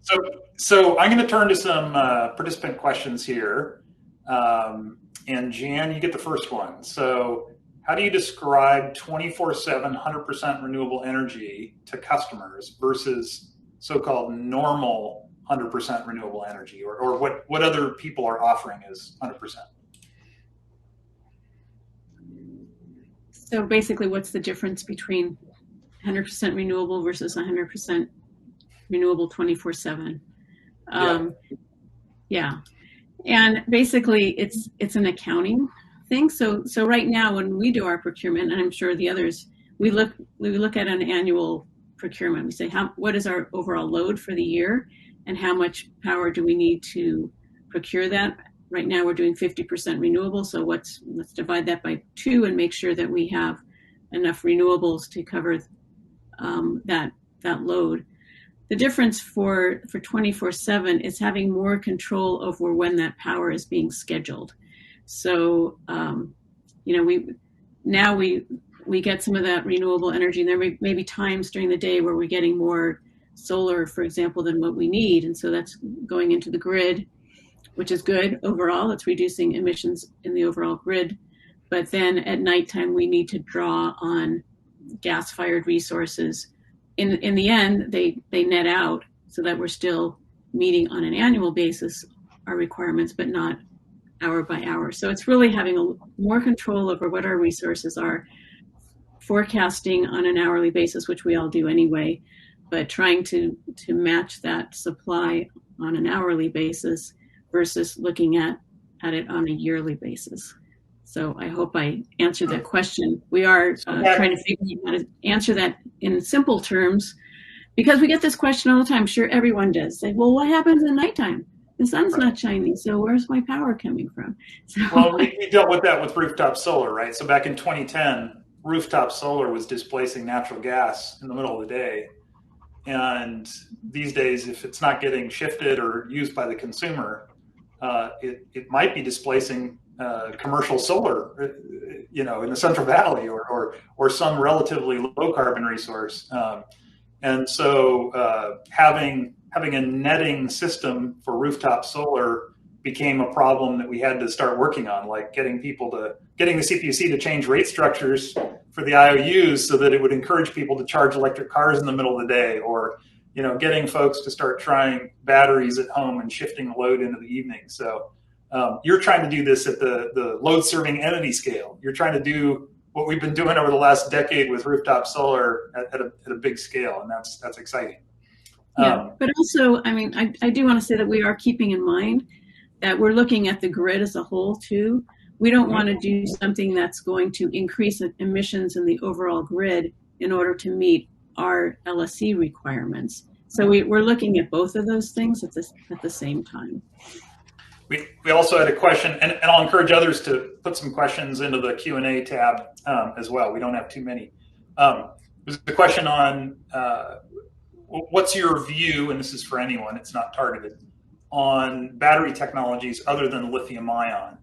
So I'm going to turn to some participant questions here. And Jan, you get the first one. So how do you describe 24/7, 100% renewable energy to customers versus so-called normal 100% renewable energy, or what other people are offering as 100%? So basically, what's the difference between 100% renewable versus 100% renewable 24/7? Yeah. And basically, it's an accounting thing. So right now, when we do our procurement, and I'm sure the others, we look at an annual procurement. We say, what is our overall load for the year, and how much power do we need to procure that? Right now, we're doing 50% renewable. So let's divide that by 2 and make sure that we have enough renewables to cover that load. The difference for 24/7 is having more control over when that power is being scheduled. So, we get some of that renewable energy, and there may be times during the day where we're getting more solar, for example, than what we need. And so that's going into the grid, which is good overall. It's reducing emissions in the overall grid. But then at nighttime, we need to draw on gas-fired resources. In the end, they net out so that we're still meeting on an annual basis our requirements, but not hour by hour. So it's really having more control over what our resources are, forecasting on an hourly basis, which we all do anyway, but trying to match that supply on an hourly basis versus looking at it on a yearly basis. So I hope I answered that question. We are trying to figure out how to answer that in simple terms, because we get this question all the time. I'm sure everyone does. Say, well, what happens at nighttime? The sun's not shining, so where's my power coming from? So, well, we dealt with that with rooftop solar, right? So back in 2010, rooftop solar was displacing natural gas in the middle of the day. And these days, if it's not getting shifted or used by the consumer, it might be displacing commercial solar, in the Central Valley or some relatively low carbon resource. And so having a netting system for rooftop solar became a problem that we had to start working on, like getting the CPUC to change rate structures for the IOUs so that it would encourage people to charge electric cars in the middle of the day, or getting folks to start trying batteries at home and shifting the load into the evening. So you're trying to do this at the load serving entity scale. You're trying to do what we've been doing over the last decade with rooftop solar at a big scale, and that's exciting. Yeah, but also, I do want to say that we are keeping in mind that we're looking at the grid as a whole too. we don't want to do something that's going to increase emissions in the overall grid in order to meet our LSC requirements. So we're looking at both of those things at the same time. We also had a question, and I'll encourage others to put some questions into the Q&A tab as well. We don't have too many. There's a question on what's your view, and this is for anyone, it's not targeted, on battery technologies other than lithium ion.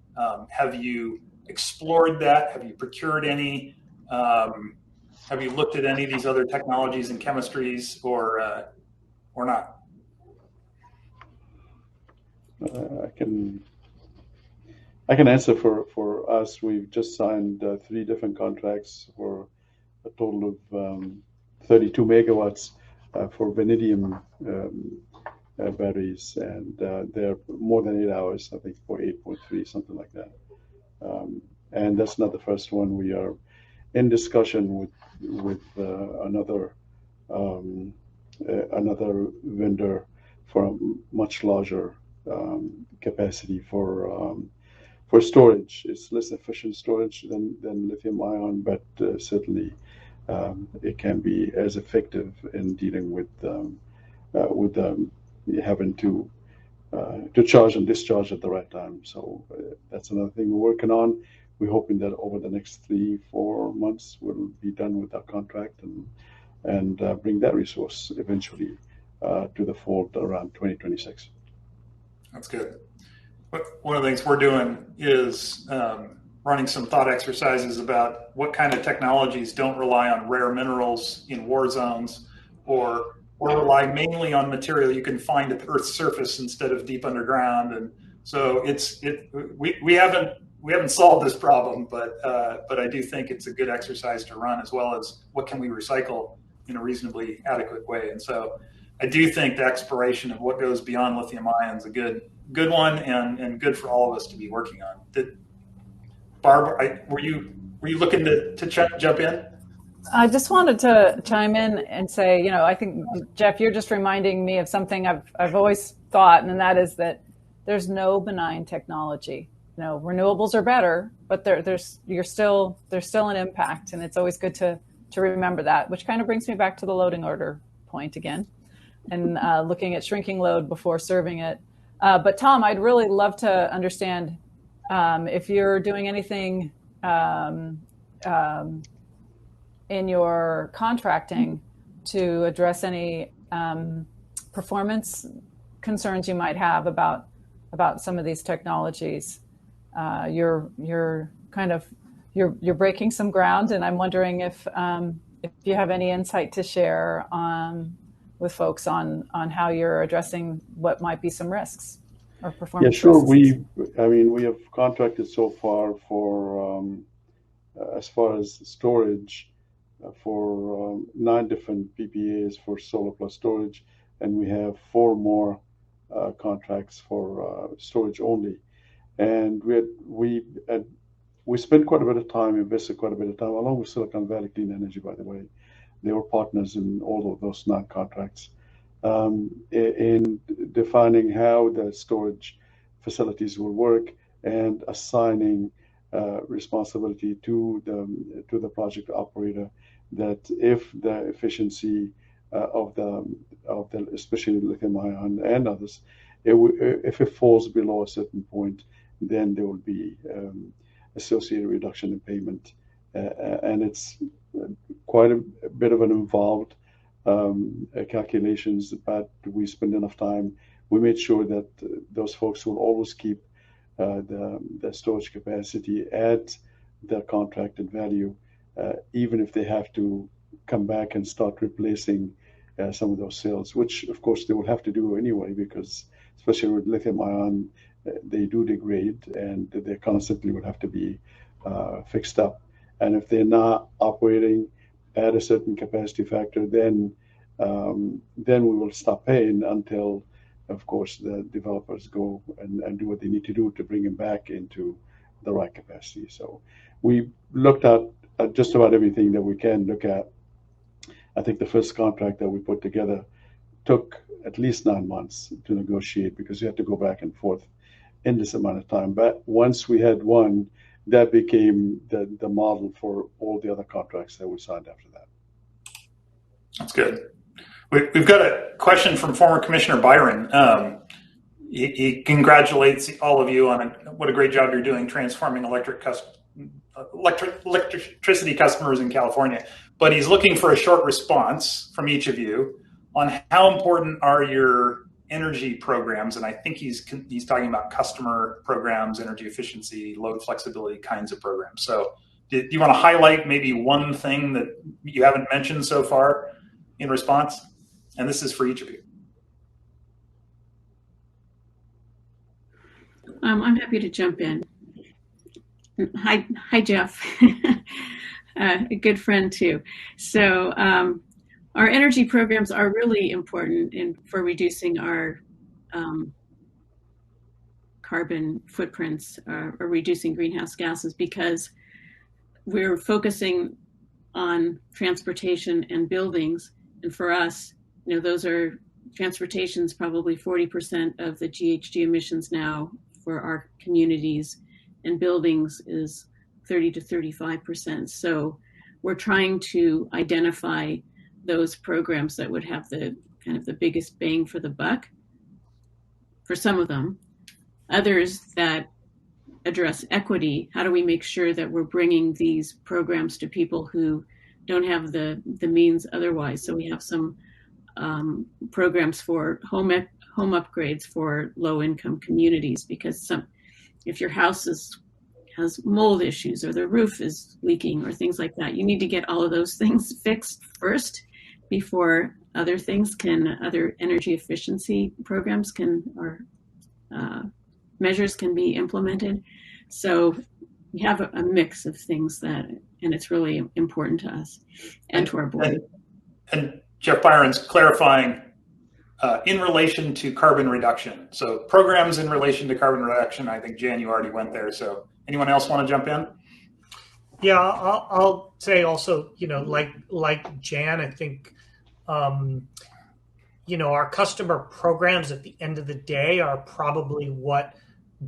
Have you explored that? Have you procured any? Have you looked at any of these other technologies and chemistries, or not? I can answer for us. We've just signed 3 different contracts for a total of 32 megawatts for vanadium batteries, and they're more than 8 hours, I think, for 8.3, something like that. And that's not the first one. We are in discussion with another vendor for a much larger capacity for storage. It's less efficient storage than lithium ion, but certainly it can be as effective in dealing with having to charge and discharge at the right time. So that's another thing we're working on. We're hoping that over the next 3-4 months we'll be done with our contract and bring that resource eventually to the fold around 2026. That's good. One of the things we're doing is running some thought exercises about what kind of technologies don't rely on rare minerals in war zones, or rely mainly on material you can find at the Earth's surface instead of deep underground. And so we haven't solved this problem, but I do think it's a good exercise to run, as well as what can we recycle in a reasonably adequate way. And so I do think the exploration of what goes beyond lithium ion is a good one, and good for all of us to be working on. Barb, were you looking to jump in? I just wanted to chime in and say, I think, Jeff, you're just reminding me of something I've always thought, and that is that there's no benign technology. Renewables are better, but there's still an impact, and it's always good to remember that, which kind of brings me back to the loading order point again, and looking at shrinking load before serving it. But Tom, I'd really love to understand if you're doing anything in your contracting to address any performance concerns you might have about some of these technologies. You're breaking some ground, and I'm wondering if you have any insight to share with folks on how you're addressing what might be some risks or performance. Yeah, sure. risks. We have contracted so far for as far as storage for 9 different PPAs for solar plus storage, and we have 4 more contracts for storage only. And we spent quite a bit of time, invested quite a bit of time, along with Silicon Valley Clean Energy, by the way. They were partners in all of those 9 contracts, in defining how the storage facilities will work and assigning responsibility to the project operator, that if the efficiency of the especially lithium ion and others, if it falls below a certain point, then there will be associated reduction in payment, and it's quite a bit of an involved calculations, but we spend enough time. We made sure that those folks will always keep the storage capacity at the contracted value, even if they have to come back and start replacing some of those cells, which of course they will have to do anyway, because especially with lithium ion, they do degrade and they constantly will have to be fixed up. And if they're not operating at a certain capacity factor, then we will stop paying until, of course, the developers go and do what they need to do to bring them back into the right capacity. So we looked at just about everything that we can look at. I think the first contract that we put together took at least 9 months to negotiate, because you had to go back and forth in this amount of time. But once we had one, that became the model for all the other contracts that we signed after that. That's good. We've got a question from former Commissioner Byron. He congratulates all of you on what a great job you're doing transforming electricity customers in California. But he's looking for a short response from each of you on how important are your energy programs, and I think he's talking about customer programs, energy efficiency, load flexibility kinds of programs. So do you want to highlight maybe one thing that you haven't mentioned so far in response? And this is for each of you. I'm happy to jump in. Hi, Jeff. A good friend too. So our energy programs are really important for reducing our carbon footprints or reducing greenhouse gases, because we're focusing on transportation and buildings. And for us, those are transportation's probably 40% of the GHG emissions now for our communities, and buildings is 30 to 35%. So we're trying to identify those programs that would have the kind of the biggest bang for the buck for some of them. Others that address equity, how do we make sure that we're bringing these programs to people who don't have the means otherwise? So we have some programs for home upgrades for low-income communities, because if your house has mold issues or the roof is leaking or things like that, you need to get all of those things fixed first before other energy efficiency programs or measures can be implemented. So we have a mix of things and it's really important to us and to our board. And Jeff Byron's clarifying in relation to carbon reduction. So programs in relation to carbon reduction, I think Jan, you already went there. So anyone else want to jump in? Yeah, I'll say also, like Jan, I think, our customer programs at the end of the day are probably what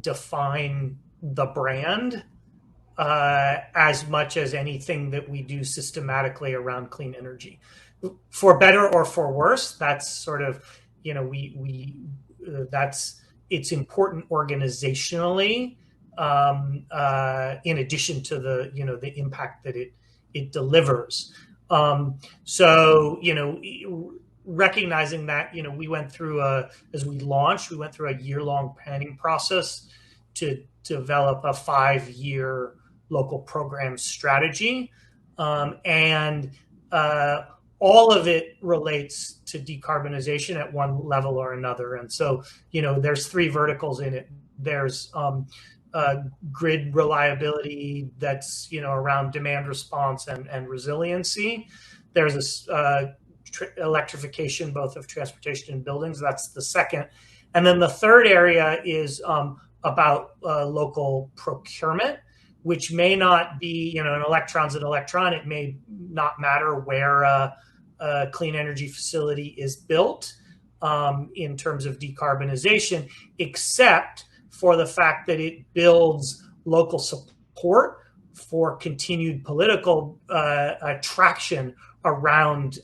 define the brand as much as anything that we do systematically around clean energy. For better or for worse, that's sort of, it's important organizationally, in addition to the impact that it delivers. Recognizing that, we went through as we launched, we went through a year-long planning process to develop a 5-year local program strategy. And all of it relates to decarbonization at one level or another. And so, there's 3 verticals in it. There's grid reliability that's, around demand response and resiliency. There's electrification, both of transportation and buildings. That's the second. And then the third area is about local procurement, which may not be, an electron's an electron. It may not matter where a clean energy facility is built in terms of decarbonization, except for the fact that it builds local support for continued political traction around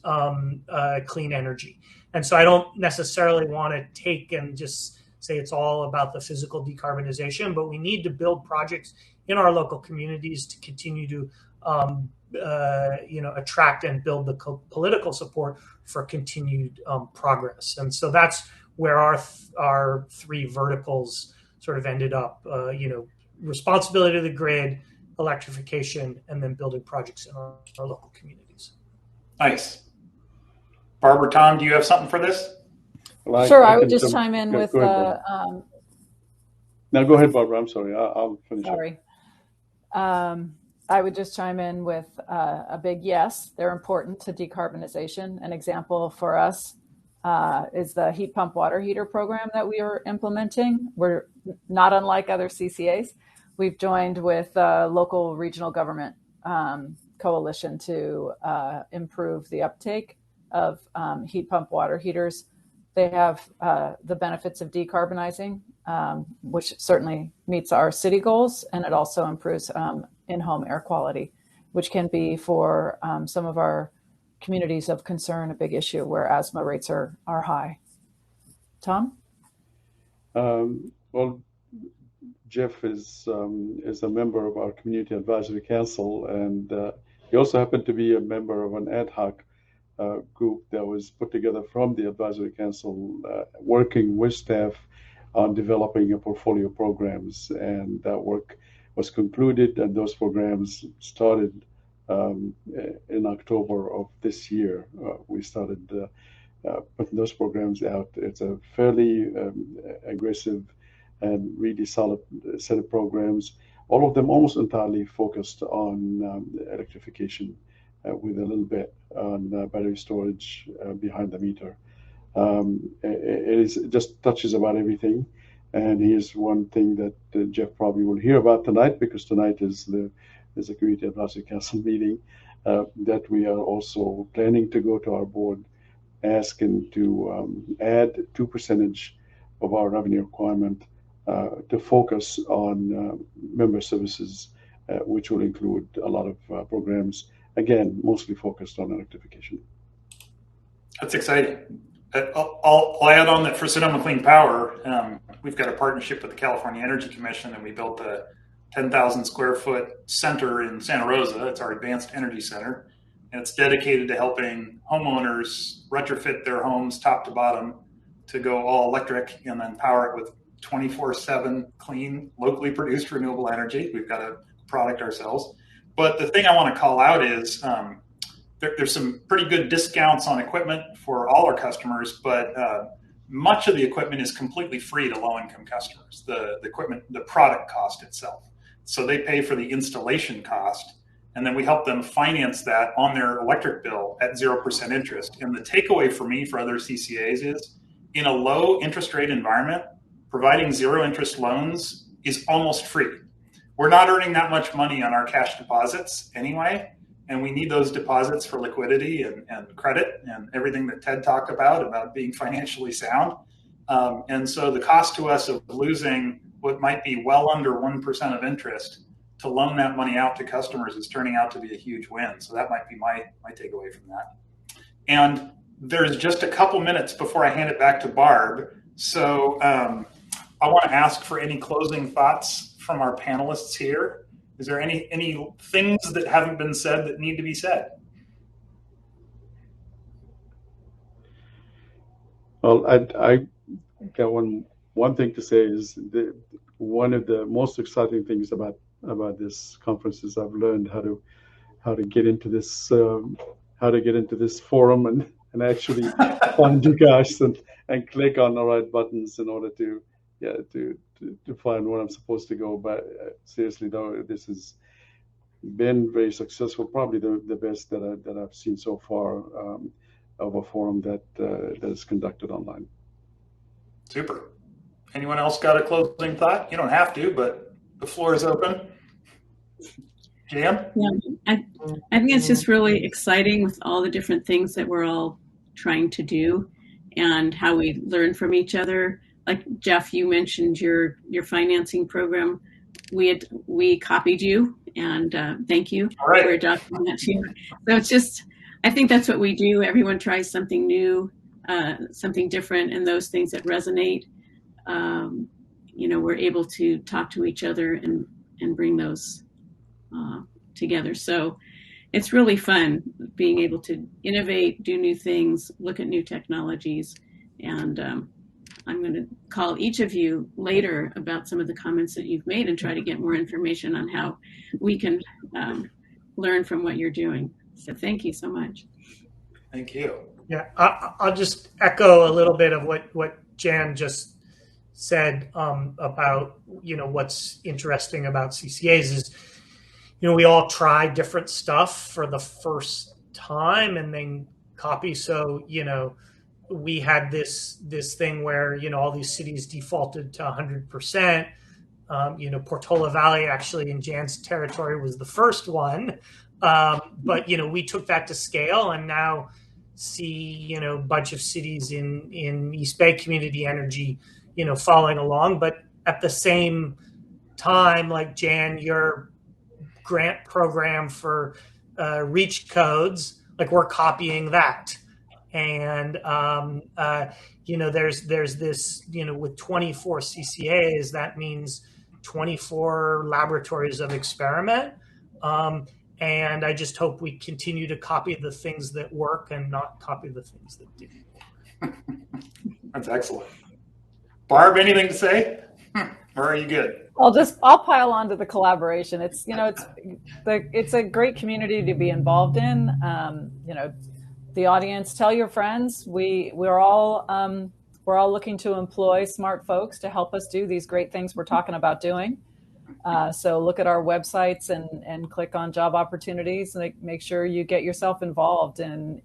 clean energy. And so I don't necessarily want to take and just say it's all about the physical decarbonization, but we need to build projects in our local communities to continue to attract and build the political support for continued progress. And so that's where our 3 verticals sort of ended up, responsibility to the grid, electrification, and then building projects in our local communities. Nice. Barbara, Tom, do you have something for this? Well, sure, I would just chime in with... Now go ahead, Barbara. I'm sorry. I'll finish. Sorry. I would just chime in with a big yes. They're important to decarbonization. An example for us is the heat pump water heater program that we are implementing. We're not unlike other CCAs. We've joined with local regional government coalition to improve the uptake of heat pump water heaters They have the benefits of decarbonizing, which certainly meets our city goals, and it also improves in-home air quality, which can be for some of our communities of concern a big issue where asthma rates are high. Tom? Well, Jeff is a member of our Community Advisory Council, and he also happened to be a member of an ad hoc group that was put together from the Advisory Council, working with staff on developing a portfolio of programs. And that work was concluded, and those programs started in October of this year. We started putting those programs out. It's a fairly aggressive and really solid set of programs, all of them almost entirely focused on electrification, with a little bit on battery storage behind the meter. It just touches about everything. And here's one thing that Jeff probably will hear about tonight, because tonight is a Community Advisory Council meeting, that we are also planning to go to our board asking to add 2% of our revenue requirement to focus on member services, which will include a lot of programs, again, mostly focused on electrification. That's exciting. I'll add on that for Sonoma Clean Power, we've got a partnership with the California Energy Commission, and we built a 10,000 square foot center in Santa Rosa. It's our Advanced Energy Center, and it's dedicated to helping homeowners retrofit their homes top to bottom to go all electric and then power it with 24/7 clean, locally produced renewable energy. We've got a product ourselves. But the thing I want to call out is there's some pretty good discounts on equipment for all our customers, but much of the equipment is completely free to low-income customers, the equipment, the product cost itself. So they pay for the installation cost, and then we help them finance that on their electric bill at 0% interest. And the takeaway for me for other CCAs is, in a low interest rate environment, providing zero interest loans is almost free. We're not earning that much money on our cash deposits anyway, and we need those deposits for liquidity and credit and everything that Ted talked about being financially sound. And so the cost to us of losing what might be well under 1% of interest to loan that money out to customers is turning out to be a huge win. So that might be my takeaway from that. And there's just a couple minutes before I hand it back to Barb. So I want to ask for any closing thoughts from our panelists here. Is there any things that haven't been said that need to be said? Well, I got one thing to say is one of the most exciting things about this conference is I've learned how to get into this forum and actually find you guys and click on the right buttons in order to find where I'm supposed to go. But seriously though, this has been very successful, probably the best that I've seen so far of a forum that is conducted online. Super. Anyone else got a closing thought? You don't have to, but the floor is open. Jan? Yeah, I think it's just really exciting with all the different things that we're all trying to do and how we learn from each other. Like Jeff, you mentioned your financing program. We copied you, and thank you for adopting that too. So it's just, I think that's what we do. Everyone tries something new, something different, and those things that resonate. We're able to talk to each other and bring those together. So it's really fun being able to innovate, do new things, look at new technologies, and I'm going to call each of you later about some of the comments that you've made and try to get more information on how we can learn from what you're doing. So thank you so much. Thank you. Yeah, I'll just echo a little bit of what Jan just said about, what's interesting about CCAs is, we all try different stuff for the first time and then copy. So, we had this thing where, all these cities defaulted to 100%. Portola Valley actually in Jan's territory was the first one. But, we took that to scale, and now see, a bunch of cities in East Bay Community Energy, following along. But at the same time, like Jan, your grant program for reach codes, like we're copying that. And, there's this, with 24 CCAs, that means 24 laboratories of experiment. And I just hope we continue to copy the things that work and not copy the things that didn't work. That's excellent. Barb, anything to say? Or are you good? I'll pile on to the collaboration. It's a great community to be involved in. The audience, tell your friends. We're all looking to employ smart folks to help us do these great things we're talking about doing. So look at our websites and click on job opportunities, and make sure you get yourself involved in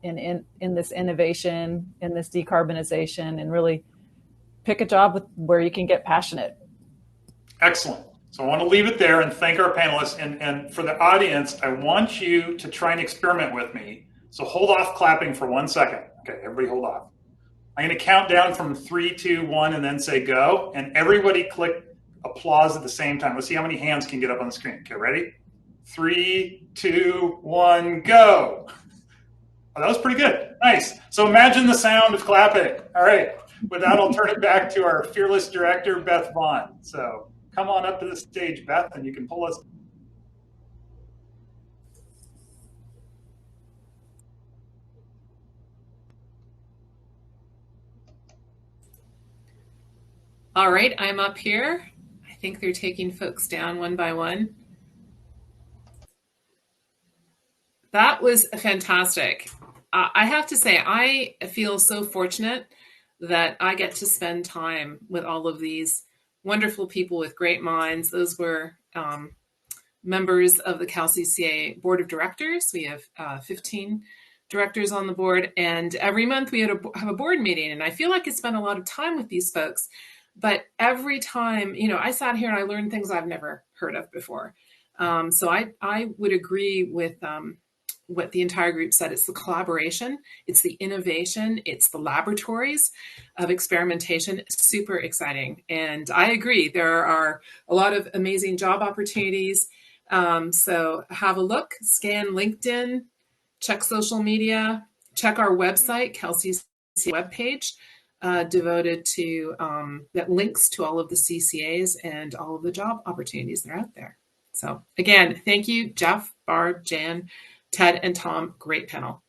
this innovation, in this decarbonization, and really pick a job where you can get passionate. Excellent. So I want to leave it there and thank our panelists. And for the audience, I want you to try and experiment with me. So hold off clapping for 1 second. Okay, everybody hold off. I'm going to count down from 3, 2, 1, and then say go. And everybody click applause at the same time. Let's see how many hands can get up on the screen. Okay, ready? 3, 2, 1, go. Oh, that was pretty good. Nice. So imagine the sound of clapping. All right. With that, I'll turn it back to our fearless director, Beth Vaughn. So come on up to the stage, Beth, and you can pull us. All right, I'm up here. I think they're taking folks down one by one. That was fantastic. I have to say, I feel so fortunate that I get to spend time with all of these wonderful people with great minds. Those were members of the CalCCA board of directors. We have 15 directors on the board, and every month we have a board meeting. And I feel like I spent a lot of time with these folks, but every time, I sat here and I learned things I've never heard of before. So I would agree with what the entire group said. It's the collaboration, it's the innovation, it's the laboratories of experimentation. Super exciting. And I agree, there are a lot of amazing job opportunities. So have a look, scan LinkedIn, check social media, check our website, CalCCA webpage, devoted to that links to all of the CCAs and all of the job opportunities that are out there. So again, thank you, Jeff, Barb, Jan, Ted, and Tom. Great panel.